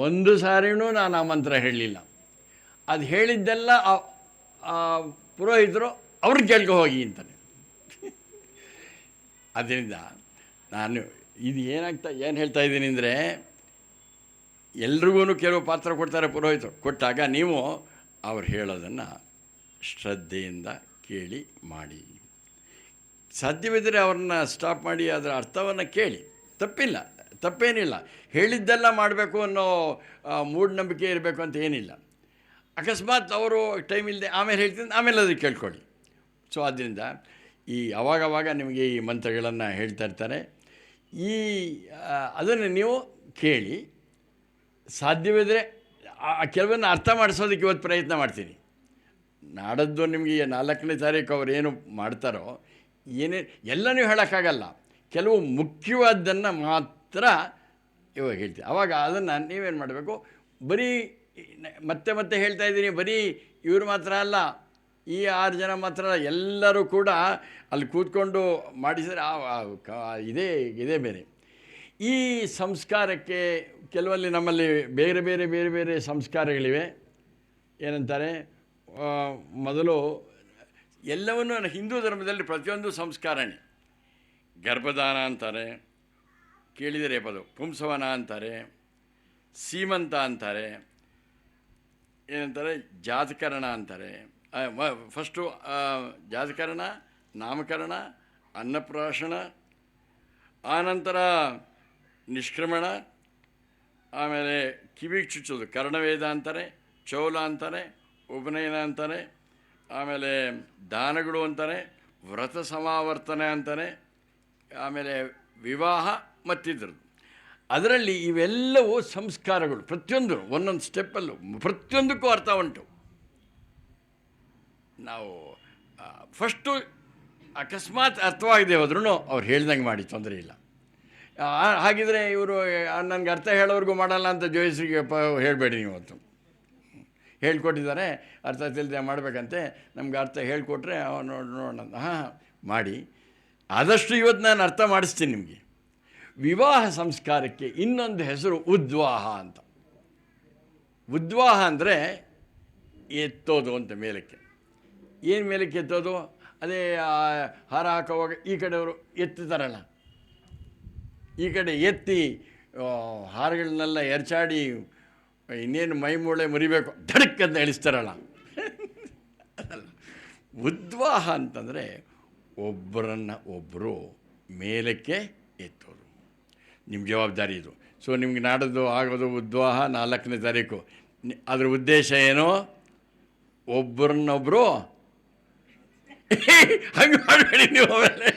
ಒಂದು ಸಾರಿನೂ ನಾನು ಆ ಮಂತ್ರ ಹೇಳಲಿಲ್ಲ. ಅದು ಹೇಳಿದ್ದೆಲ್ಲ ಪುರೋಹಿತರು ಅವ್ರನ್ನ ಕೇಳ್ಕೊ ಹೋಗಿ ಅಂತಾನೆ. ಅದರಿಂದ ನಾನು ಇದು ಏನು ಹೇಳ್ತಾ ಇದ್ದೀನಿ ಅಂದರೆ, ಎಲ್ರಿಗೂ ಕೆಲವು ಪಾತ್ರ ಕೊಡ್ತಾರೆ ಪುರೋಹಿತರು. ಕೊಟ್ಟಾಗ ನೀವು ಅವ್ರು ಹೇಳೋದನ್ನು ಶ್ರದ್ಧೆಯಿಂದ ಕೇಳಿ ಮಾಡಿ. ಸಾಧ್ಯವಿದ್ದರೆ ಅವ್ರನ್ನ ಸ್ಟಾಪ್ ಮಾಡಿ ಅದರ ಅರ್ಥವನ್ನು ಕೇಳಿ, ತಪ್ಪೇನಿಲ್ಲ. ಹೇಳಿದ್ದೆಲ್ಲ ಮಾಡಬೇಕು ಅನ್ನೋ ಮೂಢನಂಬಿಕೆ ಇರಬೇಕು ಅಂತ ಏನಿಲ್ಲ. ಅಕಸ್ಮಾತ್ ಅವರು ಟೈಮ್ ಇಲ್ಲದೆ ಆಮೇಲೆ ಹೇಳ್ತೀನಿ, ಆಮೇಲೆ ಅದಕ್ಕೆ ಕೇಳ್ಕೊಳ್ಳಿ. ಸೊ ಆದ್ದರಿಂದ ಅವಾಗವಾಗ ನಿಮಗೆ ಈ ಮಂತ್ರಗಳನ್ನು ಹೇಳ್ತಾ ಇರ್ತಾರೆ. ಅದನ್ನು ನೀವು ಕೇಳಿ, ಸಾಧ್ಯವಿದ್ದರೆ ಕೆಲವನ್ನ ಅರ್ಥ ಮಾಡಿಸೋದಕ್ಕೆ ಇವತ್ತು ಪ್ರಯತ್ನ ಮಾಡ್ತೀನಿ. ನಾಡದ್ದು ನಿಮಗೆ 4ನೇ ತಾರೀಕು ಅವ್ರು ಏನು ಮಾಡ್ತಾರೋ ಎಲ್ಲ ನೀವು ಹೇಳೋಕ್ಕಾಗಲ್ಲ. ಕೆಲವು ಮುಖ್ಯವಾದ್ದನ್ನು ಮಾತ್ರ ಇವಾಗ ಹೇಳ್ತೀನಿ. ಆವಾಗ ಅದನ್ನು ನೀವೇನು ಮಾಡಬೇಕು, ಬರೀ ಮತ್ತೆ ಹೇಳ್ತಾ ಇದ್ದೀನಿ, ಬರೀ ಇವರು ಮಾತ್ರ ಅಲ್ಲ, ಈ 6 ಜನ ಮಾತ್ರ ಅಲ್ಲ, ಎಲ್ಲರೂ ಕೂಡ ಅಲ್ಲಿ ಕೂತ್ಕೊಂಡು ಮಾಡಿಸಿದರೆ ಇದೇ ಬೇರೆ. ಈ ಸಂಸ್ಕಾರಕ್ಕೆ ಕೆಲವಲ್ಲಿ ನಮ್ಮಲ್ಲಿ ಬೇರೆ ಬೇರೆ ಬೇರೆ ಬೇರೆ ಸಂಸ್ಕಾರಗಳಿವೆ. ಏನಂತಾರೆ, ಮೊದಲು ಎಲ್ಲವನ್ನೂ ಹಿಂದೂ ಧರ್ಮದಲ್ಲಿ ಪ್ರತಿಯೊಂದು ಸಂಸ್ಕಾರನೇ. ಗರ್ಭದಾನ ಅಂತಾರೆ, ಕೇಳಿದರೆ ಪದ ಪುಂಸವನ ಅಂತಾರೆ, ಸೀಮಂತ ಅಂತಾರೆ, ಏನಂತಾರೆ ಜಾತಕರಣ ಅಂತಾರೆ. ಫಸ್ಟು ಜಾತಕರಣ, ನಾಮಕರಣ, ಅನ್ನಪ್ರಾಶನ, ಆನಂತರ ನಿಷ್ಕ್ರಮಣ, ಆಮೇಲೆ ಕಿವಿಗೆ ಚುಚ್ಚೋದು ಕರ್ಣವೇದ ಅಂತಾರೆ, ಚೌಲ ಅಂತಾರೆ, ಉಪನಯನ ಅಂತಾರೆ, ಆಮೇಲೆ ದಾನಗಳು ಅಂತಾರೆ, ವ್ರತ ಸಮಾವರ್ತನೆ ಅಂತಾರೆ, ಆಮೇಲೆ ವಿವಾಹ ಮತ್ತಿದ್ರದ್ದು. ಅದರಲ್ಲಿ ಇವೆಲ್ಲವೂ ಸಂಸ್ಕಾರಗಳು. ಪ್ರತಿಯೊಂದು ಒಂದೊಂದು ಸ್ಟೆಪ್ಪಲ್ಲೂ ಪ್ರತಿಯೊಂದಕ್ಕೂ ಅರ್ಥ ಉಂಟು. ನಾವು ಫಸ್ಟು ಅಕಸ್ಮಾತ್ ಅರ್ಥವಾಗದೆ ಹೋದ್ರೂ ಅವ್ರು ಹೇಳ್ದಂಗೆ ಮಾಡಿ, ತೊಂದರೆ ಇಲ್ಲ. ಹಾಗಿದ್ರೆ ಇವರು ನನಗೆ ಅರ್ಥ ಹೇಳೋವ್ರಿಗೂ ಮಾಡಲ್ಲ ಅಂತ ಜೋಯಿಸ್ರಿಗೆ ಹೇಳಬೇಡಿ. ನೀವು ಅವತ್ತು ಹೇಳ್ಕೊಟ್ಟಿದ್ದಾರೆ, ಅರ್ಥ ತಿಳಿದೆ ಮಾಡಬೇಕಂತೆ, ನಮ್ಗೆ ಅರ್ಥ ಹೇಳಿಕೊಟ್ರೆ ನೋಡೋಣ. ಮಾಡಿ. ಆದಷ್ಟು ಇವತ್ತು ನಾನು ಅರ್ಥ ಮಾಡಿಸ್ತೀನಿ ನಿಮಗೆ. ವಿವಾಹ ಸಂಸ್ಕಾರಕ್ಕೆ ಇನ್ನೊಂದು ಹೆಸರು ಉದ್ವಾಹ ಅಂತ. ಉದ್ವಾಹ ಅಂದರೆ ಎತ್ತೋದು ಅಂತ, ಮೇಲಕ್ಕೆ. ಏನು ಮೇಲಕ್ಕೆ ಎತ್ತೋದು? ಅದೇ ಹಾರ ಹಾಕೋವಾಗ ಈ ಕಡೆಯವರು ಎತ್ತುತ್ತಾರಲ್ಲ, ಈ ಕಡೆ ಎತ್ತಿ ಹಾರಗಳನ್ನೆಲ್ಲ ಎರಚಾಡಿ ಇನ್ನೇನು ಮೈ ಮೂಳೆ ಮುರಿಬೇಕು ಧಡಕ್ ಅಂತ ಎಳಿಸ್ತಾರಲ್ಲ, ಅದಲ್ಲ. ಉದ್ವಾಹ ಅಂತಂದರೆ ಒಬ್ಬರು ಮೇಲಕ್ಕೆ ಎತ್ತೋದು. ನಿಮ್ಮ ಜವಾಬ್ದಾರಿ ಇದು. ಸೊ ನಿಮ್ಗೆ ನಾಡದ್ದು ಆಗೋದು ಉದ್ವಾಹ 4ನೇ ತಾರೀಕು. ಅದರ ಉದ್ದೇಶ ಏನು? ಒಬ್ಬರನ್ನೊಬ್ಬರು ಹಂಗೆ ಮಾಡಬೇಡಿ. ನೀವು ಆಮೇಲೆ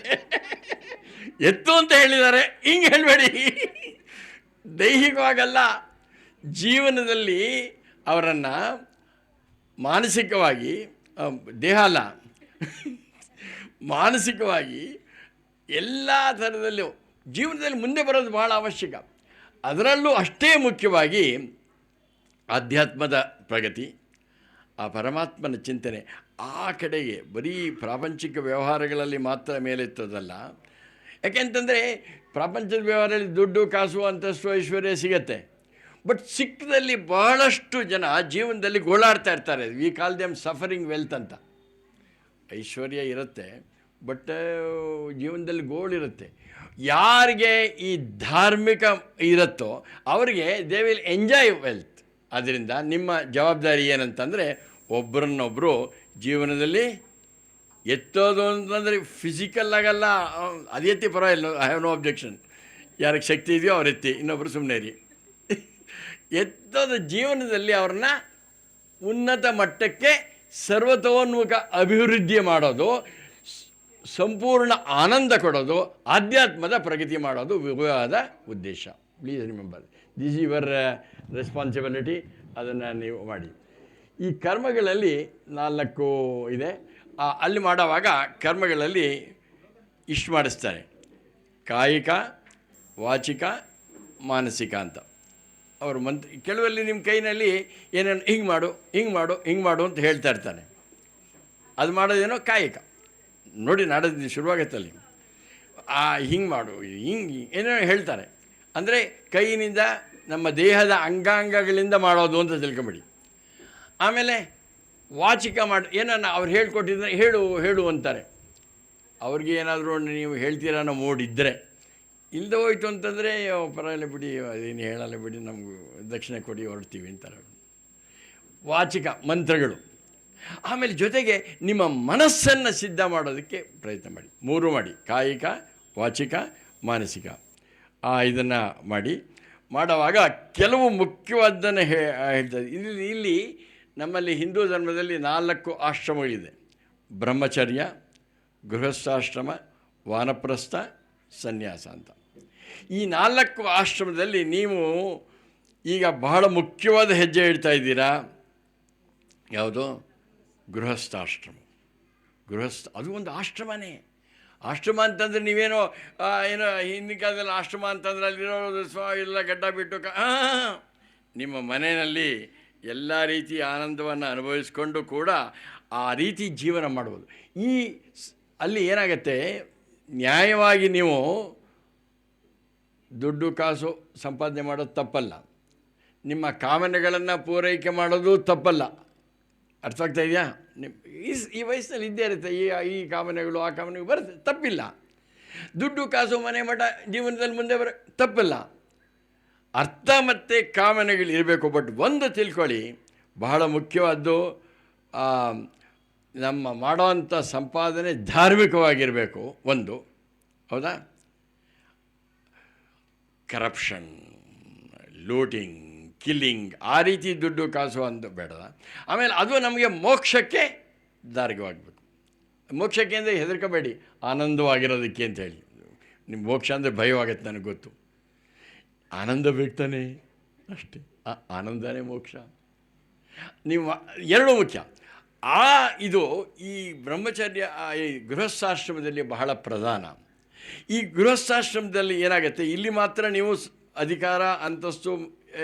ಎತ್ತು ಅಂತ ಹೇಳಿದ್ದಾರೆ, ಹಿಂಗೆ ಹೇಳಬೇಡಿ. ದೈಹಿಕವಾಗಲ್ಲ, ಜೀವನದಲ್ಲಿ ಅವರನ್ನು ಮಾನಸಿಕವಾಗಿ, ದೇಹ ಅಲ್ಲ, ಮಾನಸಿಕವಾಗಿ ಎಲ್ಲ ಥರದಲ್ಲೂ ಜೀವನದಲ್ಲಿ ಮುಂದೆ ಬರೋದು ಬಹಳ ಅವಶ್ಯಕ. ಅದರಲ್ಲೂ ಅಷ್ಟೇ ಮುಖ್ಯವಾಗಿ ಆಧ್ಯಾತ್ಮದ ಪ್ರಗತಿ, ಆ ಪರಮಾತ್ಮನ ಚಿಂತನೆ, ಆ ಕಡೆಗೆ ಬರೀ ಪ್ರಾಪಂಚಿಕ ವ್ಯವಹಾರಗಳಲ್ಲಿ ಮಾತ್ರ ಮೇಲೆತ್ತೋದಲ್ಲ. ಯಾಕೆಂತಂದರೆ ಪ್ರಪಂಚದ ವ್ಯವಹಾರದಲ್ಲಿ ದುಡ್ಡು, ಕಾಸು, ಅಂತಸ್ತು, ಐಶ್ವರ್ಯ ಸಿಗತ್ತೆ. ಬಟ್ ಸಿಕ್ಕದಲ್ಲಿ ಬಹಳಷ್ಟು ಜನ ಜೀವನದಲ್ಲಿ ಗೋಳಾಡ್ತಾ ಇರ್ತಾರೆ. We call them suffering wealth ಅಂತ. ಐಶ್ವರ್ಯ ಇರುತ್ತೆ, ಬಟ್ ಜೀವನದಲ್ಲಿ ಗೋಳಿರುತ್ತೆ. ಯಾರಿಗೆ ಈ ಧಾರ್ಮಿಕ ಇರುತ್ತೋ ಅವರಿಗೆ ದೇ ವಿಲ್ ಎಂಜಾಯ್ ವೆಲ್ತ್. ಆದ್ದರಿಂದ ನಿಮ್ಮ ಜವಾಬ್ದಾರಿ ಏನಂತಂದರೆ ಒಬ್ಬರನ್ನೊಬ್ಬರು ಜೀವನದಲ್ಲಿ ಎತ್ತೋದು ಅಂತಂದರೆ ಫಿಸಿಕಲ್ ಆಗಲ್ಲ, ಅದು ಎತ್ತಿ ಪರವಾಗಿಲ್ಲ, ಐ ಹ್ಯಾವ್ ನೋ ಅಬ್ಜೆಕ್ಷನ್. ಯಾರಿಗೆ ಶಕ್ತಿ ಇದೆಯೋ ಅವ್ರು ಎತ್ತಿ, ಇನ್ನೊಬ್ಬರು ಸುಮ್ಮನೆ ಇರಿ. ಎತ್ತೋದು ಜೀವನದಲ್ಲಿ ಅವ್ರನ್ನ ಉನ್ನತ ಮಟ್ಟಕ್ಕೆ ಸರ್ವತೋನ್ಮುಖ ಅಭಿವೃದ್ಧಿ ಮಾಡೋದು, ಸಂಪೂರ್ಣ ಆನಂದ ಕೊಡೋದು, ಆಧ್ಯಾತ್ಮದ ಪ್ರಗತಿ ಮಾಡೋದು ವಿವಾಹದ ಉದ್ದೇಶ. Please remember this your responsibility. ಅದನ್ನು ನೀವು ಮಾಡಿ. ಈ ಕರ್ಮಗಳಲ್ಲಿ 4 ಇದೆ. ಅಲ್ಲಿ ಮಾಡೋವಾಗ ಕರ್ಮಗಳಲ್ಲಿ ಇಷ್ಟು ಮಾಡಿಸ್ತಾರೆ: ಕಾಯಿಕ, ವಾಚಿಕ, ಮಾನಸಿಕ ಅಂತ. ಅವರು ಕೆಲವಲ್ಲಿ ನಿಮ್ಮ ಕೈನಲ್ಲಿ ಏನೇನು ಹಿಂಗೆ ಮಾಡು, ಹಿಂಗೆ ಮಾಡು, ಹಿಂಗೆ ಮಾಡು ಅಂತ ಹೇಳ್ತಾ ಇರ್ತಾನೆ. ಅದು ಮಾಡೋದೇನೋ ಕಾಯಿಕ. ನೋಡಿ, ನಾಡೋದು ಶುರುವಾಗತ್ತಲ್ಲಿ ಹಿಂಗೆ ಮಾಡು, ಹಿಂಗೆ ಏನೇನೋ ಹೇಳ್ತಾರೆ. ಅಂದರೆ ಕೈಯಿನಿಂದ ನಮ್ಮ ದೇಹದ ಅಂಗಾಂಗಗಳಿಂದ ಮಾಡೋದು ಅಂತ ತಿಳ್ಕೊಂಬಿಡಿ. ಆಮೇಲೆ ವಾಚಿಕ ಏನನ್ನ ಅವ್ರು ಹೇಳ್ಕೊಟ್ಟಿದ್ರೆ ಹೇಳು ಹೇಳು ಅಂತಾರೆ. ಅವ್ರಿಗೆ ಏನಾದರೂ ನೀವು ಹೇಳ್ತೀರ ಅನ್ನೋ ಮೂಡಿದ್ದರೆ, ಇಲ್ಲದೆ ಹೋಯ್ತು ಅಂತಂದರೆ ಪರವಾಗಿಲ್ಲ ಬಿಡಿ, ಅದೇನು ಹೇಳಲ್ಲ ಬಿಡಿ, ನಮಗೂ ದಕ್ಷಿಣೆ ಕೊಡಿ ಹೊರಡ್ತೀವಿ ಅಂತಾರೆ. ವಾಚಿಕ ಮಂತ್ರಗಳು. ಆಮೇಲೆ ಜೊತೆಗೆ ನಿಮ್ಮ ಮನಸ್ಸನ್ನು ಸಿದ್ಧ ಮಾಡೋದಕ್ಕೆ ಪ್ರಯತ್ನ ಮಾಡಿ. 3 ಮಾಡಿ: ಕಾಯಿಕ, ವಾಚಿಕ, ಮಾನಸಿಕ. ಇದನ್ನು ಮಾಡುವಾಗ ಕೆಲವು ಮುಖ್ಯವಾದ್ದನ್ನು ಹೇಳ್ತಾರೆ. ಇಲ್ಲಿ ನಮ್ಮಲ್ಲಿ ಹಿಂದೂ ಧರ್ಮದಲ್ಲಿ 4 ಆಶ್ರಮಗಳಿದೆ: ಬ್ರಹ್ಮಚರ್ಯ, ಗೃಹಸ್ಥಾಶ್ರಮ, ವಾನಪ್ರಸ್ಥ, ಸನ್ಯಾಸ ಅಂತ. ಈ 4 ಆಶ್ರಮದಲ್ಲಿ ನೀವು ಈಗ ಬಹಳ ಮುಖ್ಯವಾದ ಹೆಜ್ಜೆ ಇಡ್ತಾ ಇದ್ದೀರಾ. ಯಾವುದು? ಗೃಹಸ್ಥಾಶ್ರಮ. ಅದು ಒಂದು ಆಶ್ರಮನೇ. ಆಶ್ರಮ ಅಂತಂದರೆ ನೀವೇನೋ ಏನೋ ಹಿಂದಿನ ಕಾಲದಲ್ಲಿ ಆಶ್ರಮ ಅಂತಂದ್ರೆ ಅಲ್ಲಿರೋ ಎಲ್ಲ ಗಡ್ಡ ಬಿಟ್ಟು ನಿಮ್ಮ ಮನೆಯಲ್ಲಿ ಎಲ್ಲ ರೀತಿಯ ಆನಂದವನ್ನು ಅನುಭವಿಸ್ಕೊಂಡು ಕೂಡ ಆ ರೀತಿ ಜೀವನ ಮಾಡ್ಬೋದು. ಅಲ್ಲಿ ಏನಾಗುತ್ತೆ, ನ್ಯಾಯವಾಗಿ ನೀವು ದುಡ್ಡು ಕಾಸು ಸಂಪಾದನೆ ಮಾಡೋದು ತಪ್ಪಲ್ಲ, ನಿಮ್ಮ ಕಾಮನೆಗಳನ್ನು ಪೂರೈಕೆ ಮಾಡೋದು ತಪ್ಪಲ್ಲ. ಅರ್ಥ ಆಗ್ತಾ ಇದೆಯಾ? ಈ ವಯಸ್ಸಿನಲ್ಲಿ ಇದ್ದೇ ಇರುತ್ತೆ ಈ ಕಾಮನೆಗಳು, ಆ ಕಾಮನೆಗಳು ಬರುತ್ತೆ, ತಪ್ಪಿಲ್ಲ. ದುಡ್ಡು ಕಾಸು ಮನೆ ಮಠ ಜೀವನದಲ್ಲಿ ಮುಂದೆ ತಪ್ಪಿಲ್ಲ. ಅರ್ಥ ಮತ್ತು ಕಾಮನೆಗಳು ಇರಬೇಕು. ಬಟ್ ಒಂದು ತಿಳ್ಕೊಳ್ಳಿ, ಬಹಳ ಮುಖ್ಯವಾದ್ದು, ನಮ್ಮ ಮಾಡೋವಂಥ ಸಂಪಾದನೆ ಧಾರ್ಮಿಕವಾಗಿರಬೇಕು. ಒಂದು, ಹೌದಾ? ಕರಪ್ಷನ್, ಲೂಟಿಂಗ್, ಕಿಲ್ಲಿಂಗ್, ಆ ರೀತಿ ದುಡ್ಡು ಕಾಸು ಅಂತ ಬೇಡ. ಆಮೇಲೆ ಅದು ನಮಗೆ ಮೋಕ್ಷಕ್ಕೆ ದಾರಿಗವಾಗಬೇಕು. ಮೋಕ್ಷಕ್ಕೆ ಅಂದರೆ ಹೆದರ್ಕೋಬೇಡಿ, ಆನಂದವಾಗಿರೋದಕ್ಕೆ ಅಂತೇಳಿ. ನಿಮ್ಮ ಮೋಕ್ಷ ಅಂದರೆ ಭಯವಾಗತ್ತೆ, ನನಗೆ ಗೊತ್ತು. ಆನಂದ ಬೇಕು ತಾನೆ, ಅಷ್ಟೇ. ಆ ಆನಂದನೇ ಮೋಕ್ಷ. ನೀವು 2 ಮುಖ್ಯ. ಇದು ಈ ಬ್ರಹ್ಮಚರ್ಯ, ಈ ಗೃಹಸ್ಥಾಶ್ರಮದಲ್ಲಿ ಬಹಳ ಪ್ರಧಾನ. ಈ ಗೃಹಸ್ಥಾಶ್ರಮದಲ್ಲಿ ಏನಾಗುತ್ತೆ, ಇಲ್ಲಿ ಮಾತ್ರ ನೀವು ಅಧಿಕಾರ, ಅಂತಸ್ತು,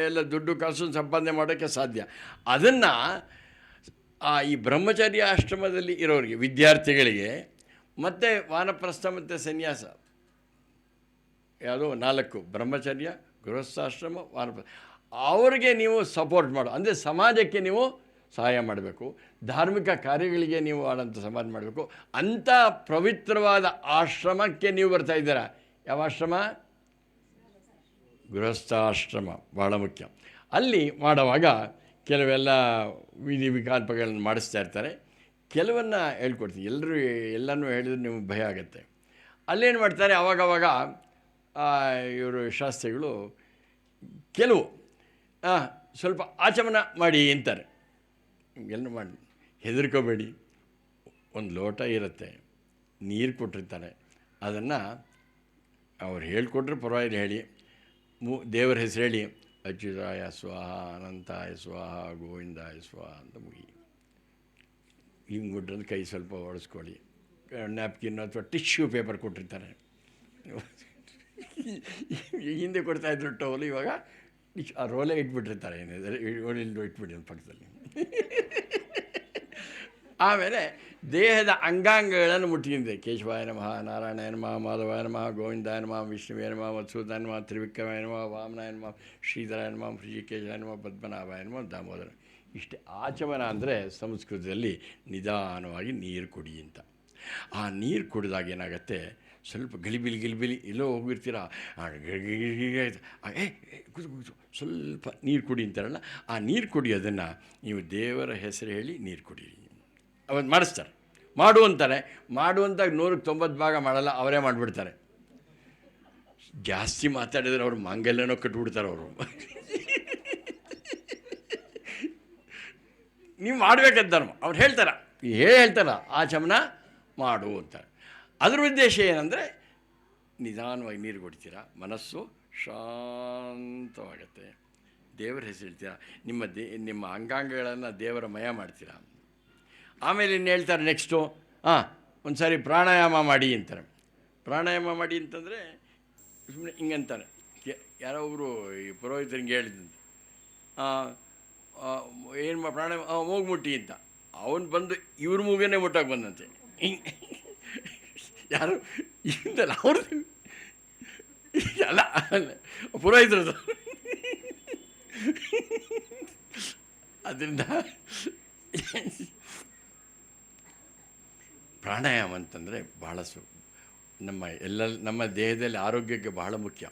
ಎಲ್ಲ ದುಡ್ಡು ಕಾಸು ಸಂಪಾದನೆ ಮಾಡೋಕ್ಕೆ ಸಾಧ್ಯ. ಅದನ್ನು ಈ ಬ್ರಹ್ಮಚರ್ಯ ಆಶ್ರಮದಲ್ಲಿ ಇರೋರಿಗೆ, ವಿದ್ಯಾರ್ಥಿಗಳಿಗೆ, ಮತ್ತು ವಾನಪ್ರಸ್ಥ ಮತ್ತು ಸನ್ಯಾಸ, ಯಾವುದೋ 4: ಬ್ರಹ್ಮಚರ್ಯ, ಗೃಹಸ್ಥಾಶ್ರಮ, ವಾನಪ್ರಸ್ಥ, ಅವ್ರಿಗೆ ನೀವು ಸಪೋರ್ಟ್ ಮಾಡೋ, ಅಂದರೆ ಸಮಾಜಕ್ಕೆ ನೀವು ಸಹಾಯ ಮಾಡಬೇಕು, ಧಾರ್ಮಿಕ ಕಾರ್ಯಗಳಿಗೆ ನೀವು ಆಡಂಥ ಸಮಾಜ ಮಾಡಬೇಕು. ಅಂಥ ಪವಿತ್ರವಾದ ಆಶ್ರಮಕ್ಕೆ ನೀವು ಬರ್ತಾ ಇದ್ದೀರಾ. ಯಾವ ಆಶ್ರಮ? ಗೃಹಸ್ಥಾಶ್ರಮ. ಭಾಳ ಮುಖ್ಯ. ಅಲ್ಲಿ ಮಾಡುವಾಗ ಕೆಲವೆಲ್ಲ ವಿಧಿ ವಿಕಲ್ಪಗಳನ್ನು ಮಾಡಿಸ್ತಾ ಇರ್ತಾರೆ. ಕೆಲವನ್ನ ಹೇಳ್ಕೊಡ್ತೀನಿ. ಎಲ್ಲನೂ ಹೇಳಿದ್ರೆ ನಿಮಗೆ ಭಯ ಆಗುತ್ತೆ. ಅಲ್ಲೇನು ಮಾಡ್ತಾರೆ, ಆವಾಗವಾಗ ಇವರು ಶಾಸ್ತ್ರಿಗಳು ಕೆಲವು ಸ್ವಲ್ಪ ಆಚಮನ ಮಾಡಿ ಅಂತಾರೆ. ಎಲ್ಲ ಮಾಡಿ ಹೆದರ್ಕೋಬೇಡಿ. ಒಂದು ಲೋಟ ಇರುತ್ತೆ, ನೀರು ಕೊಟ್ಟಿರ್ತಾರೆ, ಅದನ್ನು ಅವ್ರು ಹೇಳ್ಕೊಟ್ರೆ ಪರವಾಗಿಲ್ಲ, ಹೇಳಿ ದೇವರ ಹೆಸರು ಹೇಳಿ, ಅಚ್ಯುತಾಯ ಸ್ವಾಹ, ಅನಂತಾಯ ಸ್ವಾಹ, ಗೋವಿಂದಾಯ ಸ್ವಾಹ ಅಂತ ಮುಗಿ. ಹಿಂಗೆ ಕೊಟ್ಟರೆ ಕೈ ಸ್ವಲ್ಪ ಒಡಿಸ್ಕೊಳ್ಳಿ. ನ್ಯಾಪ್ಕಿನ್ ಅಥವಾ ಟಿಶ್ಯೂ ಪೇಪರ್ ಕೊಟ್ಟಿರ್ತಾರೆ, ಹಿಂದೆ ಕೊಡ್ತಾಯಿದ್ರು ಟೋಲು, ಇವಾಗ ಆ ರೋಲೇ ಇಟ್ಬಿಟ್ಟಿರ್ತಾರೆ, ಏನಿದ್ದಾರೆ ಇಟ್ಬಿಟ್ಟಿರೋ ಪಕ್ಕದಲ್ಲಿ. ಆಮೇಲೆ ದೇಹದ ಅಂಗಾಂಗಗಳನ್ನು ಮುಟ್ಟಿದೆ. ಕೇಶವಾಯ ನಮಃ, ನಾರಾಯಣಾಯ ನಮಃ, ಮಾಧವಾಯ ನಮಃ, ಗೋವಿಂದಾಯ ನಮಃ, ವಿಷ್ಣುವೇ ನಮಃ, ಮಧುಸೂದನಾಯ ನಮಃ, ತ್ರಿವಿಕ್ರಮಾಯ ನಮಃ, ವಾಮನಾಯ ನಮಃ, ಶ್ರೀಧರಾಯ ನಮಃ, ಋಷಿಕೇಶಾಯ ನಮಃ, ಪದ್ಮನಾಭಾಯ ನಮಃ, ದಾಮೋದರ. ಇಷ್ಟೇ ಆಚಮನ ಅಂದರೆ ಸಂಸ್ಕೃತದಲ್ಲಿ ನಿಧಾನವಾಗಿ ನೀರು ಕುಡಿ ಅಂತ. ಆ ನೀರು ಕುಡಿದಾಗ ಏನಾಗುತ್ತೆ, ಸ್ವಲ್ಪ ಗಲಿಬಿಲಿ ಎಲ್ಲೋ ಹೋಗಿರ್ತೀರ, ಕೂತು ಸ್ವಲ್ಪ ನೀರು ಕುಡಿ ಅಂತಾರಲ್ಲ, ಆ ನೀರು ಕುಡಿಯೋದನ್ನು ನೀವು ದೇವರ ಹೆಸರು ಹೇಳಿ ನೀರು ಕುಡೀರಿ. ಅವತ್ತು ಮಾಡಿಸ್ತಾರೆ, ಮಾಡು ಅಂತಾರೆ. ಮಾಡುವಂತಾಗ 190 ಭಾಗ ಮಾಡಲ್ಲ, ಅವರೇ ಮಾಡಿಬಿಡ್ತಾರೆ. ಜಾಸ್ತಿ ಮಾತಾಡಿದ್ರೆ ಅವ್ರು ಮಾಂಗಲ್ಯನೋ ಕಟ್ಬಿಡ್ತಾರೆ ಅವರು. ನೀವು ಮಾಡಬೇಕಂತ ಅವ್ರು ಹೇಳ್ತಾರೆ, ಹೇಳ್ತಾರ ಆಚಮನ ಮಾಡು ಅಂತಾರೆ. ಅದ್ರ ಉದ್ದೇಶ ಏನಂದರೆ ನಿಧಾನವಾಗಿ ನೀರು ಕೊಡ್ತೀರಾ, ಮನಸ್ಸು ಶಾಂತವಾಗುತ್ತೆ. ದೇವರ ಹೆಸರು ಹೇಳ್ತೀರಾ, ನಿಮ್ಮ ಅಂಗಾಂಗಗಳನ್ನು ದೇವರ ಮಯ ಮಾಡ್ತೀರಾ. ಆಮೇಲೆ ಇನ್ನು ಹೇಳ್ತಾರೆ ನೆಕ್ಸ್ಟು, ಒಂದು ಸಾರಿ ಪ್ರಾಣಾಯಾಮ ಮಾಡಿ ಅಂತಾರೆ. ಪ್ರಾಣಾಯಾಮ ಮಾಡಿ ಅಂತಂದರೆ ಸುಮ್ಮನೆ ಹಿಂಗಂತಾರೆ. ಯಾರೋ ಒಬ್ಬರು ಈ ಪುರೋಹಿತರಿಗೆ ಹೇಳಿದಂತೆ, ಏನು ಪ್ರಾಣಾಯಾಮ ಮೂಗು ಮುಟ್ಟಿ ಅಂತ. ಅವನು ಬಂದು ಇವ್ರ ಮೂಗನ್ನೇ ಮುಟ್ಟೋಕೆ ಬಂದಂತೆ. ಹಿಂಗೆ ಯಾರು ಇಂದಲ್ಲ ಅವರು ಅಲ್ಲ ಪುರೋಹಿತರದು. ಅದರಿಂದ ಪ್ರಾಣಾಯಾಮ ಅಂತಂದರೆ ಬಹಳ ನಮ್ಮ ದೇಹದಲ್ಲಿ ಆರೋಗ್ಯಕ್ಕೆ ಬಹಳ ಮುಖ್ಯ.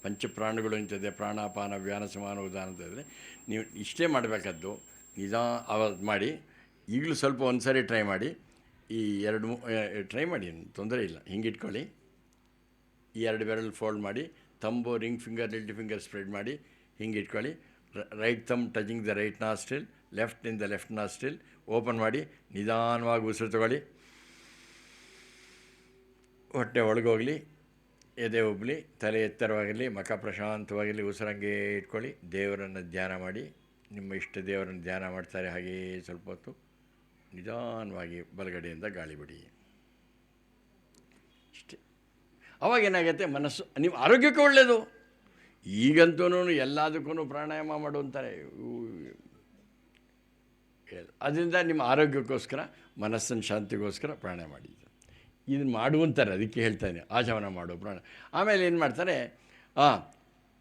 ಪಂಚಪ್ರಾಣಗಳು ಅಂತಿದೆ, ಪ್ರಾಣಾಪಾನ ವ್ಯಾನ ಸಮಾನ ಉದಾನ ಅಂತಂದರೆ ನೀವು ಇಷ್ಟೇ ಮಾಡಬೇಕಾದ್ದು. ಅವತ್ತು ಮಾಡಿ. ಈಗಲೂ ಸ್ವಲ್ಪ ಒಂದು ಸಾರಿ ಟ್ರೈ ಮಾಡಿ. ಈ ಟ್ರೈ ಮಾಡಿ, ತೊಂದರೆ ಇಲ್ಲ. ಹಿಂಗೆ ಇಟ್ಕೊಳ್ಳಿ, ಈ 2 ಬೆರಳು ಫೋಲ್ಡ್ ಮಾಡಿ, thumb ring finger little finger spread ಮಾಡಿ ಹಿಂಗೆ ಇಟ್ಕೊಳ್ಳಿ. Right thumb touching the right nostril, left in the left nostril. Open ಮಾಡಿ, ನಿಧಾನವಾಗಿ ಉಸಿರು ತಗೊಳ್ಳಿ. ಹೊಟ್ಟೆ ಒಳಗೋಗಲಿ, ಎದೆ ಉಬ್ಬಲಿ, ತಲೆ ಎತ್ತರವಾಗಿರಲಿ, ಮುಖ ಪ್ರಶಾಂತವಾಗಿರಲಿ. ಉಸಿರಂಗೆ ಇಟ್ಕೊಳ್ಳಿ. ದೇವರನ್ನು ಧ್ಯಾನ ಮಾಡಿ. ನಿಮ್ಮ ಇಷ್ಟ ದೇವರನ್ನು ಧ್ಯಾನ ಮಾಡ್ತಾರೆ. ಹಾಗೆಯೇ ಸ್ವಲ್ಪ ಹೊತ್ತು ನಿಧಾನವಾಗಿ ಬಲಗಡೆಯಿಂದ ಗಾಳಿ ಬಿಡಿ. ಇಷ್ಟೇ. ಅವಾಗೇನಾಗುತ್ತೆ, ಮನಸ್ಸು ನಿಮ್ಮ ಆರೋಗ್ಯಕ್ಕೆ ಒಳ್ಳೆಯದು. ಈಗಂತೂ ಎಲ್ಲದಕ್ಕೂ ಪ್ರಾಣಾಯಾಮ ಮಾಡು ಅಂತಾರೆ. ಅದರಿಂದ ನಿಮ್ಮ ಆರೋಗ್ಯಕ್ಕೋಸ್ಕರ, ಮನಸ್ಸಿನ ಶಾಂತಿಗೋಸ್ಕರ ಪ್ರಾಣಾಯಾಮ ಮಾಡಿ. ಇದನ್ನು ಮಾಡುವಂತಾರೆ, ಅದಕ್ಕೆ ಹೇಳ್ತಾನೆ ಆಚಮನ ಮಾಡು ಪ್ರಾಣ. ಆಮೇಲೆ ಏನು ಮಾಡ್ತಾರೆ,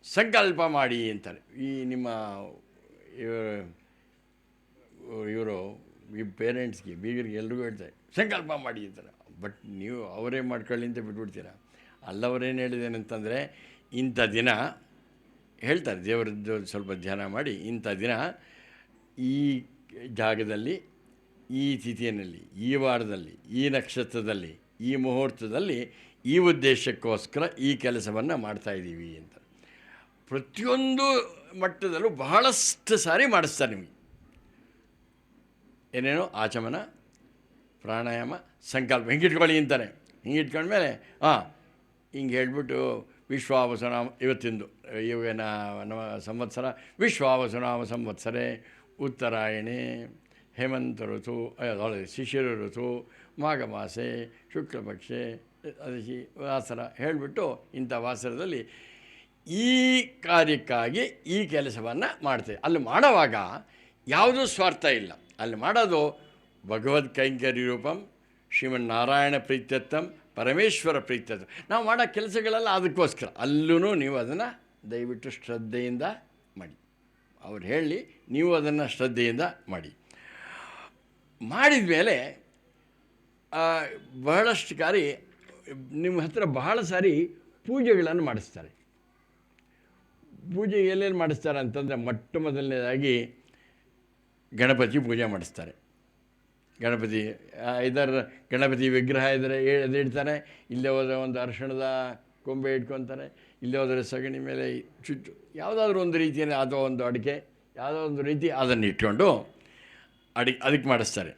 ಸಂಕಲ್ಪ ಮಾಡಿ ಅಂತಾರೆ. ಈ ನಿಮ್ಮ ಇವರು ಈ ಪೇರೆಂಟ್ಸ್ಗೆ, ಬೀಗರಿಗೆ ಎಲ್ರಿಗೂ ಹೇಳ್ತಾರೆ ಸಂಕಲ್ಪ ಮಾಡಿ ಅಂತಾರೆ. ಬಟ್ ನೀವು ಅವರೇ ಮಾಡ್ಕೊಳ್ಳಿ ಅಂತ ಬಿಟ್ಬಿಡ್ತೀರ. ಅಲ್ಲವರೇನು ಹೇಳಿದೇನಂತಂದರೆ, ಇಂಥ ದಿನ ಹೇಳ್ತಾರೆ, ದೇವರದ್ದು ಸ್ವಲ್ಪ ಧ್ಯಾನ ಮಾಡಿ, ಇಂಥ ದಿನ ಈ ಜಾಗದಲ್ಲಿ, ಈ ತಿಥಿಯಲ್ಲಿ, ಈ ವಾರದಲ್ಲಿ, ಈ ನಕ್ಷತ್ರದಲ್ಲಿ, ಈ ಮುಹೂರ್ತದಲ್ಲಿ ಈ ಉದ್ದೇಶಕ್ಕೋಸ್ಕರ ಈ ಕೆಲಸವನ್ನು ಮಾಡ್ತಾಯಿದ್ದೀವಿ ಅಂತ ಪ್ರತಿಯೊಂದು ಮಟ್ಟದಲ್ಲೂ ಬಹಳಷ್ಟು ಸಾರಿ ಮಾಡಿಸ್ತಾರೆ ನಿಮಗೆ. ಏನೇನೋ ಆಚಮನ, ಪ್ರಾಣಾಯಾಮ, ಸಂಕಲ್ಪ ಹಿಂಗಿಟ್ಕೊಳ್ಳಿ ಅಂತಾರೆ. ಹಿಂಗಿಟ್ಕೊಂಡ್ಮೇಲೆ ಹಿಂಗೆ ಹೇಳ್ಬಿಟ್ಟು ವಿಶ್ವಾವಸುನಾಮ, ಇವತ್ತಿಂದು ಇವೇನ ನಮ್ಮ ಸಂವತ್ಸರ ವಿಶ್ವಾವಸುನಾಮ ಸಂವತ್ಸರೆ ಉತ್ತರಾಯಣೆ ಹೇಮಂತ ಋತು, ಶಿಶಿರ ಋತು, ಮಾಘ ಮಾಸೆ ಶುಕ್ಲಪಕ್ಷೆ ಅದಶಿ ವಾಸರ ಹೇಳಿಬಿಟ್ಟು ಇಂಥ ವಾಸರದಲ್ಲಿ ಈ ಕಾರ್ಯಕ್ಕಾಗಿ ಈ ಕೆಲಸವನ್ನು ಮಾಡ್ತೇವೆ. ಅಲ್ಲಿ ಮಾಡೋವಾಗ ಯಾವುದೂ ಸ್ವಾರ್ಥ ಇಲ್ಲ. ಅಲ್ಲಿ ಮಾಡೋದು ಭಗವದ್ ಕೈಂಕರ್ಯ ರೂಪಂ ಶ್ರೀಮನ್ನಾರಾಯಣ ಪ್ರೀತ್ಯರ್ಥಂ ಪರಮೇಶ್ವರ ಪ್ರೀತ್ಯರ್ಥಂ. ನಾವು ಮಾಡೋ ಕೆಲಸಗಳೆಲ್ಲ ಅದಕ್ಕೋಸ್ಕರ. ಅಲ್ಲೂ ನೀವು ಅದನ್ನು ದಯವಿಟ್ಟು ಶ್ರದ್ಧೆಯಿಂದ ಮಾಡಿ. ಅವ್ರು ಹೇಳಿ ನೀವು ಅದನ್ನು ಶ್ರದ್ಧೆಯಿಂದ ಮಾಡಿ. ಮಾಡಿದ ಮೇಲೆ ಬಹಳಷ್ಟು ಸಾರಿ ನಿಮ್ಮ ಹತ್ರ ಬಹಳ ಸಾರಿ ಪೂಜೆಗಳನ್ನು ಮಾಡಿಸ್ತಾರೆ. ಪೂಜೆ ಎಲ್ಲೇನು ಮಾಡಿಸ್ತಾರೆ ಅಂತಂದರೆ, ಮೊಟ್ಟ ಮೊದಲನೇದಾಗಿ ಗಣಪತಿ ಪೂಜೆ ಮಾಡಿಸ್ತಾರೆ. ಗಣಪತಿ ಗಣಪತಿ ವಿಗ್ರಹ ಇದ್ದರೆ ಎದಿಡ್ತಾರೆ. ಇಲ್ಲೇ ಹೋದರೆ ಒಂದು ಅರಿಶಿಣದ ಕೊಂಬೆ ಇಟ್ಕೊತಾರೆ. ಇಲ್ಲೇ ಹೋದರೆ ಸಗಣಿ ಮೇಲೆ ಚುಚ್ಚು ಯಾವುದಾದ್ರೂ ಒಂದು ರೀತಿಯಲ್ಲಿ, ಅಥವಾ ಒಂದು ಅಡಿಕೆ ಯಾವುದೋ ಒಂದು ರೀತಿ ಅದನ್ನು ಇಟ್ಕೊಂಡು ಅದಕ್ಕೆ ಮಾಡಿಸ್ತಾರೆ.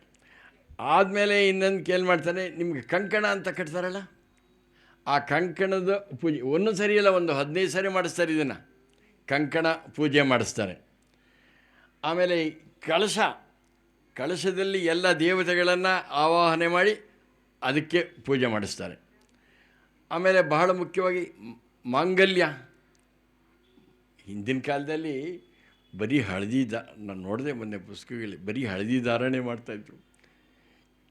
ಆದಮೇಲೆ ಇನ್ನೊಂದು ಕೇಳಿ ಮಾಡ್ತಾರೆ, ನಿಮಗೆ ಕಂಕಣ ಅಂತ ಕಟ್ತಾರಲ್ಲ, ಆ ಕಂಕಣದ ಪೂಜೆ ಒಂದು ಸರಿ ಅಲ್ಲ, ಒಂದು 15 ಸಾರಿ ಮಾಡಿಸ್ತಾರೆ. ಇದನ್ನು ಕಂಕಣ ಪೂಜೆ ಮಾಡಿಸ್ತಾರೆ. ಆಮೇಲೆ ಕಳಶದಲ್ಲಿ ಎಲ್ಲ ದೇವತೆಗಳನ್ನು ಆವಾಹನೆ ಮಾಡಿ ಅದಕ್ಕೆ ಪೂಜೆ ಮಾಡಿಸ್ತಾರೆ. ಆಮೇಲೆ ಬಹಳ ಮುಖ್ಯವಾಗಿ ಮಾಂಗಲ್ಯ. ಹಿಂದಿನ ಕಾಲದಲ್ಲಿ ಬರೀ ಹಳದಿ ನಾನು ನೋಡಿದೆ ಮೊನ್ನೆ ಪುಸ್ತಕಗಳಲ್ಲಿ ಬರೀ ಹಳದಿ ಧಾರಣೆ ಮಾಡ್ತಾಯಿದ್ರು.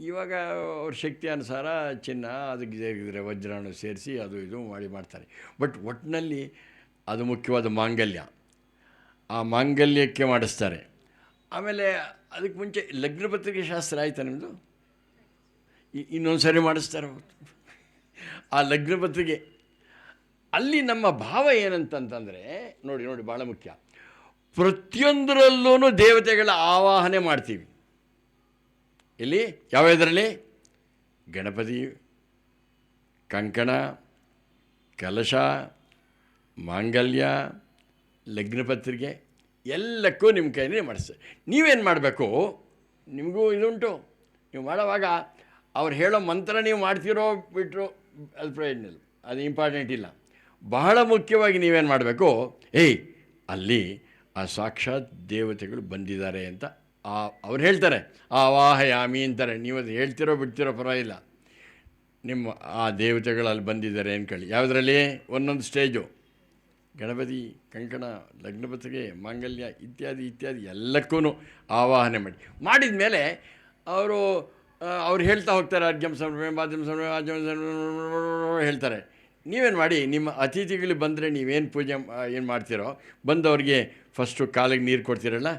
ಇವಾಗ ಅವ್ರ ಶಕ್ತಿ ಅನುಸಾರ ಚಿನ್ನ ಅದಕ್ಕೆ ಸೇರಿದರೆ ವಜ್ರಾಣು ಸೇರಿಸಿ ಅದು ಇದು ಮಾಡ್ತಾರೆ. ಬಟ್ ಒಟ್ಟಿನಲ್ಲಿ ಅದು ಮುಖ್ಯವಾದ ಮಾಂಗಲ್ಯ. ಆ ಮಾಂಗಲ್ಯಕ್ಕೆ ಮಾಡಿಸ್ತಾರೆ. ಆಮೇಲೆ ಅದಕ್ಕೆ ಮುಂಚೆ ಲಗ್ನ ಪತ್ರಿಕೆ ಶಾಸ್ತ್ರ ಆಯಿತಾ ನಿಮ್ಮದು? ಇನ್ನೊಂದು ಸರಿ ಮಾಡಿಸ್ತಾರೆ ಆ ಲಗ್ನ ಪತ್ರಿಕೆ. ಅಲ್ಲಿ ನಮ್ಮ ಭಾವ ಏನಂತಂತಂದರೆ ನೋಡಿ ಭಾಳ ಮುಖ್ಯ. ಪ್ರತಿಯೊಂದರಲ್ಲೂ ದೇವತೆಗಳ ಆವಾಹನೆ ಮಾಡ್ತೀವಿ. ಇಲ್ಲಿ ಯಾವುದರಲ್ಲಿ? ಗಣಪತಿ, ಕಂಕಣ, ಕಲಶ, ಮಾಂಗಲ್ಯ, ಲಗ್ನ ಪತ್ರಿಕೆ ಎಲ್ಲಕ್ಕೂ ನಿಮ್ಮ ಕೈನೇ ಮಾಡಿಸ್ತಾರೆ. ನೀವೇನು ಮಾಡಬೇಕು? ನಿಮಗೂ ಇದುಂಟು. ನೀವು ಮಾಡೋವಾಗ ಅವ್ರು ಹೇಳೋ ಮಂತ್ರ ನೀವು ಮಾಡ್ತೀರೋ ಬಿಟ್ಟರು ಅದು ಪ್ರಯೋಜನ ಇಲ್ಲ, ಅದು ಇಂಪಾರ್ಟೆಂಟ್ ಇಲ್ಲ. ಬಹಳ ಮುಖ್ಯವಾಗಿ ನೀವೇನು ಮಾಡಬೇಕು? ಅಲ್ಲಿ ಆ ಸಾಕ್ಷಾತ್ ದೇವತೆಗಳು ಬಂದಿದ್ದಾರೆ ಅಂತ ಅವ್ರು ಹೇಳ್ತಾರೆ. ಆವಾಹಯಾಮಿ ಅಂತಾರೆ. ನೀವು ಅದು ಹೇಳ್ತಿರೋ ಬಿಡ್ತಿರೋ ಪರವಾಗಿಲ್ಲ. ನಿಮ್ಮ ಆ ದೇವತೆಗಳು ಅಲ್ಲಿ ಬಂದಿದ್ದಾರೆ ಅಂದ್ಕೊಳ್ಳಿ. ಯಾವುದರಲ್ಲಿ? ಒಂದೊಂದು ಸ್ಟೇಜು. ಗಣಪತಿ, ಕಂಕಣ, ಲಗ್ನಪತ್ರಿಕೆ, ಮಾಂಗಲ್ಯ ಇತ್ಯಾದಿ ಇತ್ಯಾದಿ ಎಲ್ಲಕ್ಕೂ ಆವಾಹನೆ ಮಾಡಿದ ಮೇಲೆ ಅವ್ರು ಹೇಳ್ತಾ ಹೋಗ್ತಾರೆ. ಅರ್ಘ್ಯಂ ಸಮರ್ಪಣೆ, ಬಾದ್ಯಂ ಸಮರ್ಪಣೆ, ಆಚಮನ ಹೇಳ್ತಾರೆ. ನೀವೇನು ಮಾಡಿ, ನಿಮ್ಮ ಅತಿಥಿಗಳಿಗೆ ಬಂದರೆ ನೀವೇನು ಪೂಜೆ ಏನು ಮಾಡ್ತೀರೋ ಬಂದವ್ರಿಗೆ ಫಸ್ಟು ಕಾಲಿಗೆ ನೀರು ಕೊಡ್ತೀರಲ್ಲ,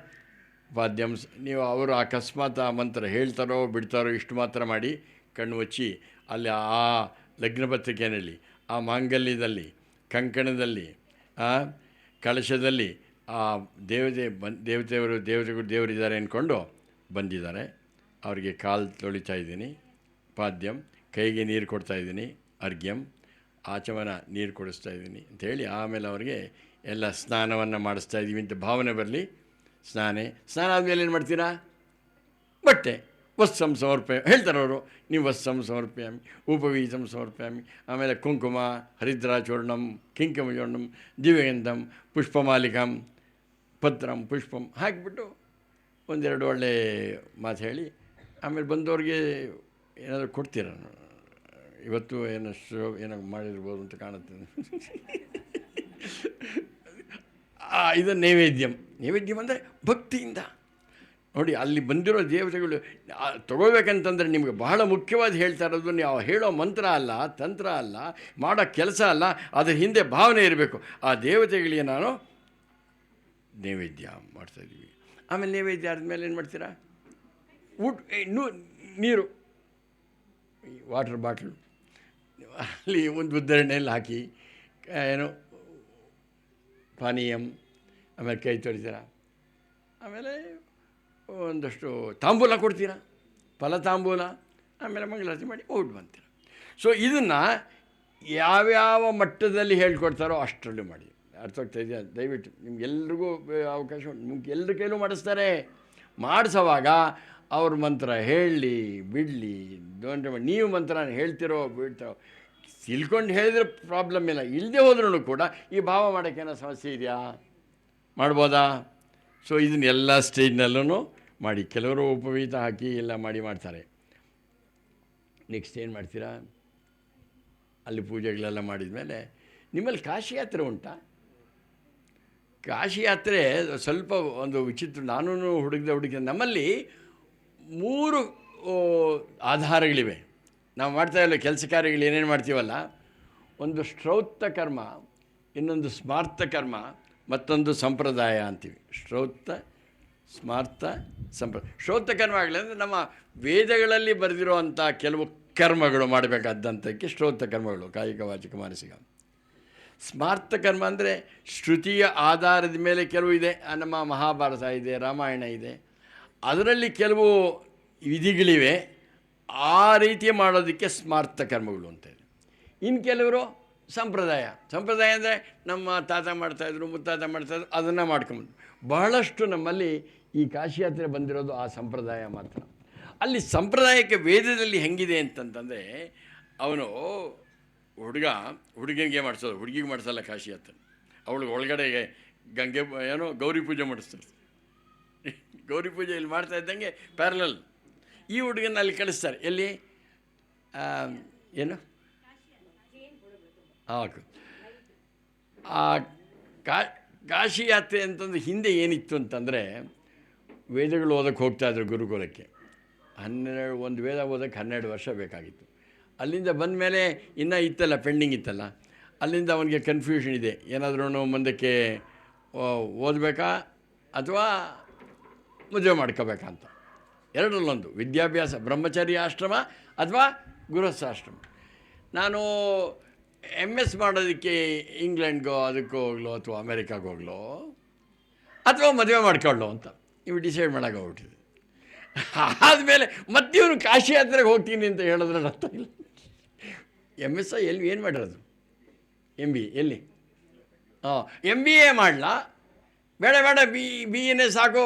ವಾದ್ಯಂ ನೀವು ಅವರು ಅಕಸ್ಮಾತ್ ಆ ಮಂತ್ರ ಹೇಳ್ತಾರೋ ಬಿಡ್ತಾರೋ ಇಷ್ಟು ಮಾತ್ರ ಮಾಡಿ ಕಣ್ಣು ಮುಚ್ಚಿ ಅಲ್ಲಿ ಆ ಲಗ್ನ ಪತ್ರಿಕೆಯಲ್ಲಿ, ಆ ಮಾಂಗಲ್ಯದಲ್ಲಿ, ಕಂಕಣದಲ್ಲಿ, ಆ ಕಳಶದಲ್ಲಿ ಆ ದೇವತೆಗಳು ದೇವರಿದ್ದಾರೆ ಅಂದ್ಕೊಂಡು ಬಂದಿದ್ದಾರೆ. ಅವರಿಗೆ ಕಾಲು ತೊಳಿತಾ ಇದ್ದೀನಿ, ಪಾದ್ಯಂ ಕೈಗೆ ನೀರು ಕೊಡ್ತಾಯಿದ್ದೀನಿ, ಅರ್ಘ್ಯಂ ಆಚಮನ ನೀರು ಕೊಡಿಸ್ತಾ ಇದ್ದೀನಿ ಅಂಥೇಳಿ ಆಮೇಲೆ ಅವರಿಗೆ ಎಲ್ಲ ಸ್ನಾನವನ್ನು ಮಾಡಿಸ್ತಾ ಇದ್ದೀವಿ ಅಂತ ಭಾವನೆ ಬರಲಿ. ಸ್ನಾನ ಆದಮೇಲೆ ಏನು ಮಾಡ್ತೀರಾ? ಬಟ್ಟೆ ವಸ್ತ್ರಂ ಸಮರ್ಪಯಾಮಿ ಹೇಳ್ತಾರೆ ಅವರು. ನೀವು ವಸ್ತ್ರಂ ಸಮರ್ಪಯಾಮಿ, ಉಪವೀತಂ ಸಮರ್ಪಯಾಮಿ, ಆಮೇಲೆ ಕುಂಕುಮ, ಹರಿದ್ರಾಚೂರ್ಣಂ, ಕಿಂಕಮಚೂರ್ಣಂ, ದಿವ್ಯಗಂಧಂ, ಪುಷ್ಪಮಾಲಿಕಂ, ಪತ್ರಂ, ಪುಷ್ಪಂ ಹಾಕಿಬಿಟ್ಟು ಒಂದೆರಡು ಒಳ್ಳೆ ಮಾತು ಹೇಳಿ ಆಮೇಲೆ ಬಂದವ್ರಿಗೆ ಏನಾದರೂ ಕೊಡ್ತೀರ. ಇವತ್ತು ಏನೋ ಮಾಡಿರ್ಬೋದು ಅಂತ ಕಾಣುತ್ತೆ. ಇದು ನೈವೇದ್ಯಂ ಅಂದರೆ ಭಕ್ತಿಯಿಂದ ನೋಡಿ. ಅಲ್ಲಿ ಬಂದಿರೋ ದೇವತೆಗಳು ತಗೋಬೇಕಂತಂದರೆ ನಿಮಗೆ ಬಹಳ ಮುಖ್ಯವಾದ ಹೇಳ್ತಾ ಇರೋದು, ನೀವು ಹೇಳೋ ಮಂತ್ರ ಅಲ್ಲ, ತಂತ್ರ ಅಲ್ಲ, ಮಾಡೋ ಕೆಲಸ ಅಲ್ಲ, ಅದರ ಹಿಂದೆ ಭಾವನೆ ಇರಬೇಕು. ಆ ದೇವತೆಗಳಿಗೆ ನಾನು ನೈವೇದ್ಯ ಮಾಡ್ತಾಯಿದ್ದೀವಿ. ಆಮೇಲೆ ನೈವೇದ್ಯ ಆದಮೇಲೆ ಏನು ಮಾಡ್ತೀರಾ? ನೀರು, ವಾಟರ್ ಬಾಟ್ಲು ಅಲ್ಲಿ ಒಂದು ಉದ್ದರಣೆಯಲ್ಲಿ ಹಾಕಿ ಏನು ಪಾನೀಯಂ, ಆಮೇಲೆ ಕೈ ತೊಳಿತೀರ, ಆಮೇಲೆ ಒಂದಷ್ಟು ತಾಂಬೂಲ ಕೊಡ್ತೀರ, ಫಲತಾಂಬೂಲ, ಆಮೇಲೆ ಮಂಗಳಾರತಿ ಮಾಡಿ ಔಟ್ ಬಂತೀರ. ಸೊ ಇದನ್ನು ಯಾವ್ಯಾವ ಮಟ್ಟದಲ್ಲಿ ಹೇಳ್ಕೊಡ್ತಾರೋ ಅಷ್ಟರಲ್ಲೂ ಮಾಡಿ. ಅರ್ಥ ಆಗ್ತಾ ಇದೆಯಾ? ದಯವಿಟ್ಟು ನಿಮ್ಗೆಲ್ರಿಗೂ ಅವಕಾಶ ಉಂಟು. ನಿಮ್ಗೆ ಎಲ್ಲರ ಕೈಲೂ ಮಾಡಿಸ್ತಾರೆ. ಮಾಡಿಸೋವಾಗ ಅವ್ರ ಮಂತ್ರ ಹೇಳಲಿ ಬಿಡಲಿ ನೀವು ಮಂತ್ರ ಹೇಳ್ತಿರೋ ಬಿಡ್ತಾರೋ ತಿಳ್ಕೊಂಡು ಹೇಳಿದ್ರೆ ಪ್ರಾಬ್ಲಮ್ ಇಲ್ಲ. ಇಲ್ಲದೆ ಹೋದ್ರೂ ಕೂಡ ಈ ಭಾವ ಮಾಡೋಕ್ಕೇನೋ ಸಮಸ್ಯೆ ಇದೆಯಾ? ಮಾಡ್ಬೋದಾ? ಸೊ ಇದನ್ನೆಲ್ಲ ಸ್ಟೇಜ್ನಲ್ಲೂ ಮಾಡಿ. ಕೆಲವರು ಉಪವೀತ ಹಾಕಿ ಎಲ್ಲ ಮಾಡ್ತಾರೆ. ನೆಕ್ಸ್ಟ್ ಏನು ಮಾಡ್ತೀರಾ? ಅಲ್ಲಿ ಪೂಜೆಗಳೆಲ್ಲ ಮಾಡಿದ ಮೇಲೆ ನಿಮ್ಮಲ್ಲಿ ಕಾಶಿ ಯಾತ್ರೆ ಉಂಟಾ? ಕಾಶಿ ಯಾತ್ರೆ ಸ್ವಲ್ಪ ಒಂದು ವಿಚಿತ್ರ. ನಾನು ಹುಡುಕಿದೆ ನಮ್ಮಲ್ಲಿ 3 ಆಧಾರಗಳಿವೆ. ನಾವು ಮಾಡ್ತಾಯಿಲ್ಲ ಕೆಲಸ ಕಾರ್ಯಗಳು ಏನೇನು ಮಾಡ್ತೀವಲ್ಲ, ಒಂದು ಶ್ರೌತ ಕರ್ಮ, ಇನ್ನೊಂದು ಸ್ಮಾರ್ಥ ಕರ್ಮ, ಮತ್ತೊಂದು ಸಂಪ್ರದಾಯ ಅಂತೀವಿ. ಶ್ರೌತ, ಸ್ಮಾರ್ಥ, ಶ್ರೌತ ಕರ್ಮಗಳಂದರೆ ನಮ್ಮ ವೇದಗಳಲ್ಲಿ ಬರೆದಿರುವಂಥ ಕೆಲವು ಕರ್ಮಗಳು ಮಾಡಬೇಕಾದಂಥಕ್ಕೆ ಶ್ರೌತ ಕರ್ಮಗಳು, ಕಾಯಿಕ ವಾಚಿಕ ಮಾನಸಿಕ. ಸ್ಮಾರ್ಥ ಕರ್ಮ ಅಂದರೆ ಶ್ರುತಿಯ ಆಧಾರದ ಮೇಲೆ ಕೆಲವು ಇದೆ. ನಮ್ಮ ಮಹಾಭಾರತ ಇದೆ, ರಾಮಾಯಣ ಇದೆ, ಅದರಲ್ಲಿ ಕೆಲವು ವಿಧಿಗಳಿವೆ. ಆ ರೀತಿ ಮಾಡೋದಕ್ಕೆ ಸ್ಮಾರ್ಥ ಕರ್ಮಗಳು ಅಂತ ಇದೆ. ಇನ್ನು ಕೆಲವರು ಸಂಪ್ರದಾಯ ಅಂದರೆ ನಮ್ಮ ತಾತ ಮಾಡ್ತಾಯಿದ್ರು, ಮುತ್ತಾತ ಮಾಡ್ತಾಯಿದ್ರು, ಅದನ್ನು ಮಾಡ್ಕೊಂಬಂದು ಬಹಳಷ್ಟು ನಮ್ಮಲ್ಲಿ ಈ ಕಾಶಿ ಯಾತ್ರೆ ಬಂದಿರೋದು ಆ ಸಂಪ್ರದಾಯ ಮಾತ್ರ. ಅಲ್ಲಿ ಸಂಪ್ರದಾಯಕ್ಕೆ ವೇದದಲ್ಲಿ ಹೆಂಗಿದೆ ಅಂತಂತಂದರೆ, ಅವನು ಹುಡುಗಿಗೆ ಮಾಡಿಸೋದು, ಹುಡುಗಿಗೆ ಮಾಡಿಸಲ್ಲ ಕಾಶಿ ಯಾತ್ರೆ. ಅವಳಿಗೆ ಒಳಗಡೆಗೆ ಗೌರಿ ಪೂಜೆ ಮಾಡಿಸ್ತಾರೆ. ಗೌರಿ ಪೂಜೆ ಇಲ್ಲಿ ಮಾಡ್ತಾ ಇದ್ದಂಗೆ ಪ್ಯಾರಲಲ್ ಈ ಹುಡುಗನ ಅಲ್ಲಿ ಕಳಿಸ್ತಾರೆ. ಎಲ್ಲಿ ಏನು ಹಾಕು. ಆ ಕಾಶಿ ಯಾತ್ರೆ ಅಂತಂದ್ರೆ ಹಿಂದೆ ಏನಿತ್ತು ಅಂತಂದರೆ, ವೇದಗಳು ಓದೋಕ್ಕೆ ಹೋಗ್ತಾಯಿದ್ರು ಗುರುಕುಲಕ್ಕೆ. ಒಂದು ವೇದ ಓದೋಕ್ಕೆ 12 ವರ್ಷ ಬೇಕಾಗಿತ್ತು. ಅಲ್ಲಿಂದ ಬಂದ ಮೇಲೆ ಇನ್ನೂ ಇತ್ತಲ್ಲ, ಪೆಂಡಿಂಗ್ ಇತ್ತಲ್ಲ, ಅಲ್ಲಿಂದ ಅವನಿಗೆ ಕನ್ಫ್ಯೂಷನ್ ಇದೆ, ಏನಾದ್ರೂ ಮುಂದಕ್ಕೆ ಓದಬೇಕಾ ಅಥವಾ ಮದುವೆ ಮಾಡ್ಕೋಬೇಕಂತ. ಎರಡರಲ್ಲೊಂದು, ವಿದ್ಯಾಭ್ಯಾಸ ಬ್ರಹ್ಮಚರ್ಯ ಆಶ್ರಮ ಅಥವಾ ಗೃಹಸ್ಥಾಶ್ರಮ. ನಾನು MS ಮಾಡೋದಕ್ಕೆ ಇಂಗ್ಲೆಂಡ್ಗೋ ಅದಕ್ಕೋ ಹೋಗ್ಲೋ ಅಥವಾ ಅಮೇರಿಕಾಗೆ ಹೋಗ್ಲೋ ಅಥವಾ ಮದುವೆ ಮಾಡ್ಕೊಳ್ಳೋ ಅಂತ ಇವು ಡಿಸೈಡ್ ಮಾಡೋಕ್ಕೋಗ್ಬಿಟ್ಟಿದೆ. ಆದಮೇಲೆ ಮತ್ತೆ ಇವನು ಕಾಶಿ ಯಾತ್ರೆಗೆ ಹೋಗ್ತೀನಿ ಅಂತ ಹೇಳಿದ್ರೆ ಅರ್ಥ ಇಲ್ಲ. MS ಎಲ್ಲಿ ಏನು ಮಾಡಿರೋದು? MBA ಎಲ್ಲಿ? MBA ಮಾಡಲಾ? ಬೇಡ ಬಿ ಎನೇ ಸಾಕು,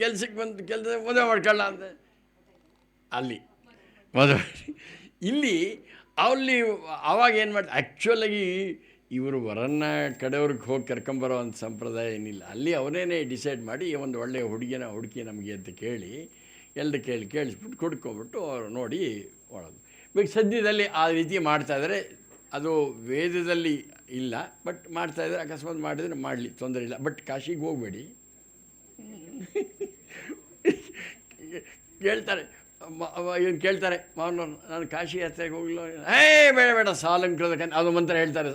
ಕೆಲ್ಸಕ್ಕೆ ಬಂದು ಮದುವೆ ಮಾಡ್ಕೊಳ್ಳ ಅಂತ ಅಲ್ಲಿ ಮದುವೆ. ಇಲ್ಲಿ ಅಲ್ಲಿ ಆವಾಗ ಏನು ಮಾಡ್ತಾರೆ, ಆ್ಯಕ್ಚುಲಾಗಿ ಇವರು ವರನ್ನ ಕಡೆಯವ್ರಿಗೆ ಹೋಗಿ ಕರ್ಕೊಂಬರೋ ಅಂಥ ಸಂಪ್ರದಾಯ ಏನಿಲ್ಲ. ಅಲ್ಲಿ ಅವರೇನೇ ಡಿಸೈಡ್ ಮಾಡಿ ಒಂದು ಒಳ್ಳೆಯ ಹುಡುಕಿ ನಮಗೆ ಅಂತ ಕೇಳಿ ಕೇಳಿಸ್ಬಿಟ್ಟು ಕುಡ್ಕೊಂಬಿಟ್ಟು ಅವರು ನೋಡಿ ಒಳಗೆ. ಈಗ ಸದ್ಯದಲ್ಲಿ ಆ ರೀತಿ ಮಾಡ್ತಾಯಿದ್ದಾರೆ. ಅದು ವೇದದಲ್ಲಿ ಇಲ್ಲ, ಬಟ್ ಮಾಡ್ತಾಯಿದ್ದಾರೆ. ಅಕಸ್ಮಾತ್ ಮಾಡಿದರೆ ಮಾಡಲಿ, ತೊಂದರೆ ಇಲ್ಲ. ಬಟ್ ಕಾಶಿಗೆ ಹೋಗಬೇಡಿ. ಕೇಳ್ತಾರೆ ಇವನು ಕೇಳ್ತಾರೆ ಮಾವನವ್ರು, ನಾನು ಕಾಶಿ ಯಾತ್ರೆಗೆ ಹೋಗಲಿಲ್ಲ. ಬೇಡ ಸಾಲಂಕೃತ ಅದು ಮಂತ್ರ ಹೇಳ್ತಾರೆ.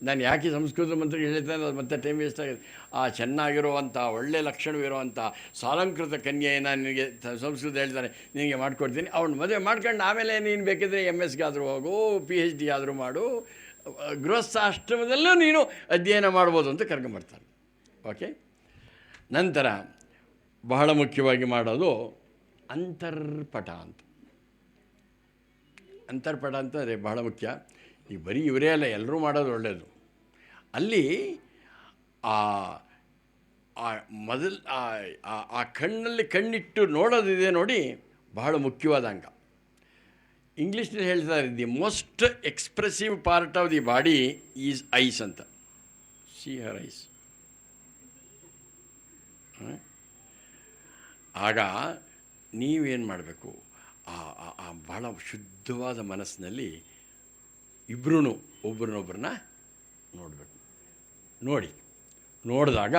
ನಾನು ಯಾಕೆ ಸಂಸ್ಕೃತ ಮಂತ್ರ ಹೇಳ್ತಾನೆ, ಅದು ಮತ್ತೆ ಟೈಮ್ ವೇಸ್ಟ್ ಆಗಿದೆ. ಆ ಚೆನ್ನಾಗಿರುವಂಥ ಒಳ್ಳೆಯ ಲಕ್ಷಣವಿರುವಂಥ ಸಾಲಂಕೃತ ಕನ್ಯೆಯನ್ನು ನಿನಗೆ ಸಂಸ್ಕೃತ ಹೇಳ್ತಾನೆ, ನಿನಗೆ ಮಾಡಿಕೊಡ್ತೀನಿ. ಅವನು ಮದುವೆ ಮಾಡ್ಕೊಂಡು ಆಮೇಲೆ ನೀನು ಬೇಕಿದ್ರೆ MS ಆದರೂ ಹೋಗು, PhD ಆದರೂ ಮಾಡು, ಗೃಹಸ್ಥಾಶ್ರಮದಲ್ಲೂ ನೀನು ಅಧ್ಯಯನ ಮಾಡ್ಬೋದು ಅಂತ ಕರ್ಕೊಂಬರ್ತಾನೆ. ಓಕೆ. ನಂತರ ಬಹಳ ಮುಖ್ಯವಾಗಿ ಮಾಡೋದು ಅಂತರ್ಪಟ ಅಂತ. ಅಂತರ್ಪಟ ಅಂತಂದರೆ ಬಹಳ ಮುಖ್ಯ. ಈಗ ಬರೀ ಇವರೇ ಅಲ್ಲ, ಎಲ್ಲರೂ ಮಾಡೋದು ಒಳ್ಳೆಯದು. ಅಲ್ಲಿ ಮೊದಲು ಆ ಕಣ್ಣಲ್ಲಿ ಕಣ್ಣಿಟ್ಟು ನೋಡೋದಿದೆ ನೋಡಿ, ಬಹಳ ಮುಖ್ಯವಾದ ಅಂಗ. ಇಂಗ್ಲೀಷ್ನಲ್ಲಿ ಹೇಳ್ತಾರೆ, the most expressive part of the body is ice ಅಂತ. See her ice. ಆಗ ನೀವೇನು ಮಾಡಬೇಕು, ಆ ಭಾಳ ಶುದ್ಧವಾದ ಮನಸ್ಸಿನಲ್ಲಿ ಇಬ್ಬರೂ ಒಬ್ಬರನ್ನೊಬ್ಬರನ್ನ ನೋಡಬೇಕು. ನೋಡಿದಾಗ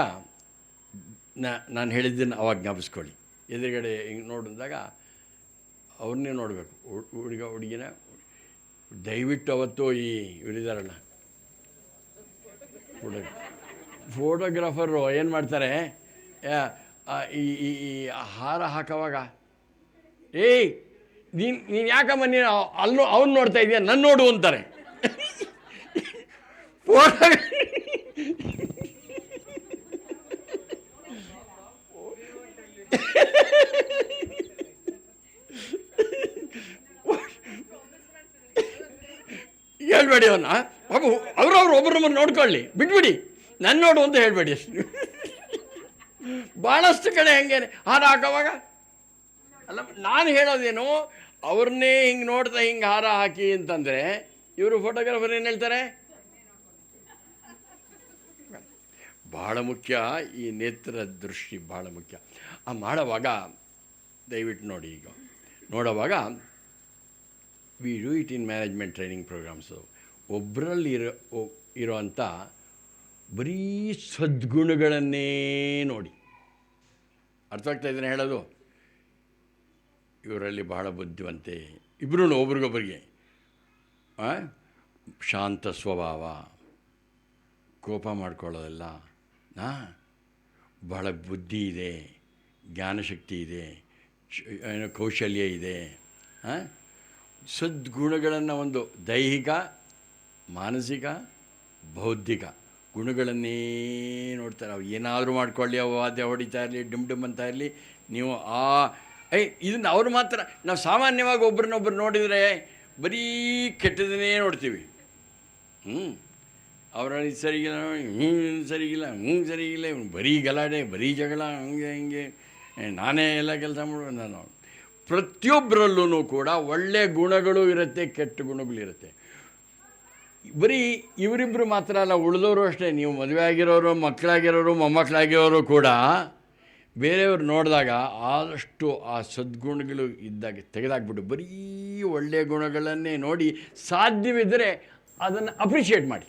ನಾನು ಹೇಳಿದ್ದನ್ನು ಅವಾಗ ಜ್ಞಾಪಿಸ್ಕೊಳ್ಳಿ. ಎದುರುಗಡೆ ಹಿಂಗೆ ನೋಡಿದಾಗ ಅವ್ರನ್ನೇ ನೋಡಬೇಕು, ಹುಡುಗಿನ. ದಯವಿಟ್ಟು ಅವತ್ತು ಇವರಿದ್ದಾರಲ್ಲ ಫೋಟೋಗ್ರಾಫರು ಏನು ಮಾಡ್ತಾರೆ, ಈ ಹಾರ ಹಾಕೋವಾಗ, ನೀನು ಯಾಕಮ್ಮ ನೀನು ಅವ್ನು ನೋಡ್ತಾ ಇದೀಯ, ನನ್ನ ನೋಡು ಅಂತಾರೆ. ಫೋಟೋ ಹೇಳ್ಬೇಡಿ ಅವನ್ನ, ಅವ್ರವ್ರು ಒಬ್ಬರೊಬ್ಬರು ನೋಡ್ಕೊಳ್ಳಿ, ಬಿಟ್ಬಿಡಿ, ನನ್ನ ನೋಡು ಅಂತ ಹೇಳ್ಬೇಡಿ ಅಷ್ಟು. ಭಾಳಷ್ಟು ಕಡೆ ಹೆಂಗೇನೆ ಹಾರ ಹಾಕೋವಾಗ ಅಲ್ಲ, ನಾನು ಹೇಳೋದೇನು, ಅವ್ರನ್ನೇ ಹಿಂಗೆ ನೋಡ್ತಾ ಹಿಂಗೆ ಹಾರ ಹಾಕಿ ಅಂತಂದರೆ ಇವರು ಫೋಟೋಗ್ರಾಫರ್ ಏನು ಹೇಳ್ತಾರೆ? ಭಾಳ ಮುಖ್ಯ. ಈ ನೇತ್ರ ದೃಷ್ಟಿ ಭಾಳ ಮುಖ್ಯ. ಮಾಡೋವಾಗ ದಯವಿಟ್ಟು ನೋಡಿ, ಈಗ ನೋಡೋವಾಗ we do it in management training programmes. ಒಬ್ಬರಲ್ಲಿ ಇರೋವಂಥ ಬರೀ ಸದ್ಗುಣಗಳನ್ನೇ ನೋಡಿ. ಅರ್ಥವಾಗ್ತಾ ಇದ್ದೇನೆ ಹೇಳೋದು? ಇವರಲ್ಲಿ ಬಹಳ ಬುದ್ಧಿವಂತೆ, ಇಬ್ಬರೂ ಒಬ್ರಿಗೊಬ್ಬರಿಗೆ ಶಾಂತ ಸ್ವಭಾವ, ಕೋಪ ಮಾಡ್ಕೊಳ್ಳೋದಲ್ಲ, ಬಹಳ ಬುದ್ಧಿ ಇದೆ, ಜ್ಞಾನಶಕ್ತಿ ಇದೆ, ಕೌಶಲ್ಯ ಇದೆ. ಸದ್ಗುಣಗಳನ್ನು, ಒಂದು ದೈಹಿಕ, ಮಾನಸಿಕ, ಬೌದ್ಧಿಕ ಗುಣಗಳನ್ನೇ ನೋಡ್ತಾರೆ. ಅವು ಏನಾದರೂ ಮಾಡ್ಕೊಳ್ಳಿ, ಅವು ವಾದ್ಯ ಹೊಡಿತಾ ಇರಲಿ, ಡುಮ್ ಅಂತ ಇರಲಿ, ನೀವು ಇದನ್ನು ಅವ್ರು ಮಾತ್ರ. ನಾವು ಸಾಮಾನ್ಯವಾಗಿ ಒಬ್ರನ್ನೊಬ್ರು ನೋಡಿದರೆ ಬರೀ ಕೆಟ್ಟದನ್ನೇ ನೋಡ್ತೀವಿ. ಅವರ ಸರಿಗಿಲ್ಲ, ಸರಿಗಿಲ್ಲ, ಸರಿಗಿಲ್ಲ, ಬರೀ ಗಲಾಟೆ, ಬರೀ ಜಗಳ, ಹಿಂಗೆ ನಾನೇ ಎಲ್ಲ ಕೆಲಸ ಮಾಡುವ. ನಾನು ಪ್ರತಿಯೊಬ್ಬರಲ್ಲೂ ಕೂಡ ಒಳ್ಳೆಯ ಗುಣಗಳು ಇರುತ್ತೆ, ಕೆಟ್ಟ ಗುಣಗಳು ಇರುತ್ತೆ. ಬರೀ ಇವರಿಬ್ಬರು ಮಾತ್ರ ಅಲ್ಲ, ಉಳಿದವರು ಅಷ್ಟೇ. ನೀವು ಮದುವೆ ಆಗಿರೋರು, ಮಕ್ಕಳಾಗಿರೋರು, ಮೊಮ್ಮಕ್ಕಳಾಗಿರೋರು ಕೂಡ ಬೇರೆಯವ್ರು ನೋಡಿದಾಗ ಆದಷ್ಟು ಆ ಸದ್ಗುಣಗಳು ಇದ್ದಾಗ ತೆಗೆದಾಕ್ಬಿಟ್ಟು ಬರೀ ಒಳ್ಳೆಯ ಗುಣಗಳನ್ನೇ ನೋಡಿ, ಸಾಧ್ಯವಿದ್ದರೆ ಅದನ್ನು ಅಪ್ರಿಷಿಯೇಟ್ ಮಾಡಿ.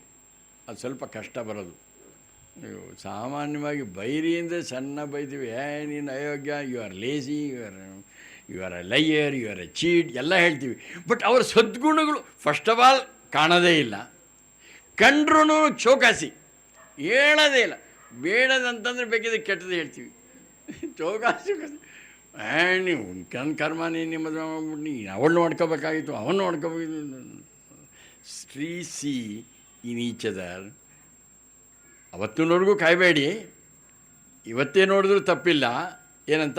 ಅದು ಸ್ವಲ್ಪ ಕಷ್ಟ ಬರೋದು. ನೀವು ಸಾಮಾನ್ಯವಾಗಿ ಬೈರಿ ಅಂದರೆ ಸಣ್ಣ ಬೈತೀವಿ, ನೀನು ಅಯೋಗ್ಯ, you are lazy, you are a liar, you are a cheat ಎಲ್ಲ ಹೇಳ್ತೀವಿ. ಬಟ್ ಅವರ ಸದ್ಗುಣಗಳು ಫಸ್ಟ್ ಆಫ್ ಆಲ್ ಕಾಣೋದೇ ಇಲ್ಲ, ಕಂಡ್ರೂ ಚೌಕಾಸಿ ಹೇಳೋದೇ ಇಲ್ಲ. ಬೇಡದಂತಂದರೆ ಬೇಕಿದ್ರೆ ಕೆಟ್ಟದ್ದು ಹೇಳ್ತೀವಿ, ಚೌಕಾಸಿ ನೀವು ನನ್ನ ಕರ್ಮ, ನೀನು ಮದುವೆ ಮಾಡ್ಬಿಟ್ಟು ನೀನು ಅವಳನ್ನ ಮಾಡ್ಕೋಬೇಕಾಗಿತ್ತು, ಅವನ್ನ ಮಾಡ್ಕೋಬೇಕಿತ್ತು. Stree C in each other. ಅವತ್ತಿನವರೆಗೂ ಕಾಯಬೇಡಿ, ಇವತ್ತೇ ನೋಡಿದ್ರೂ ತಪ್ಪಿಲ್ಲ. ಏನಂತ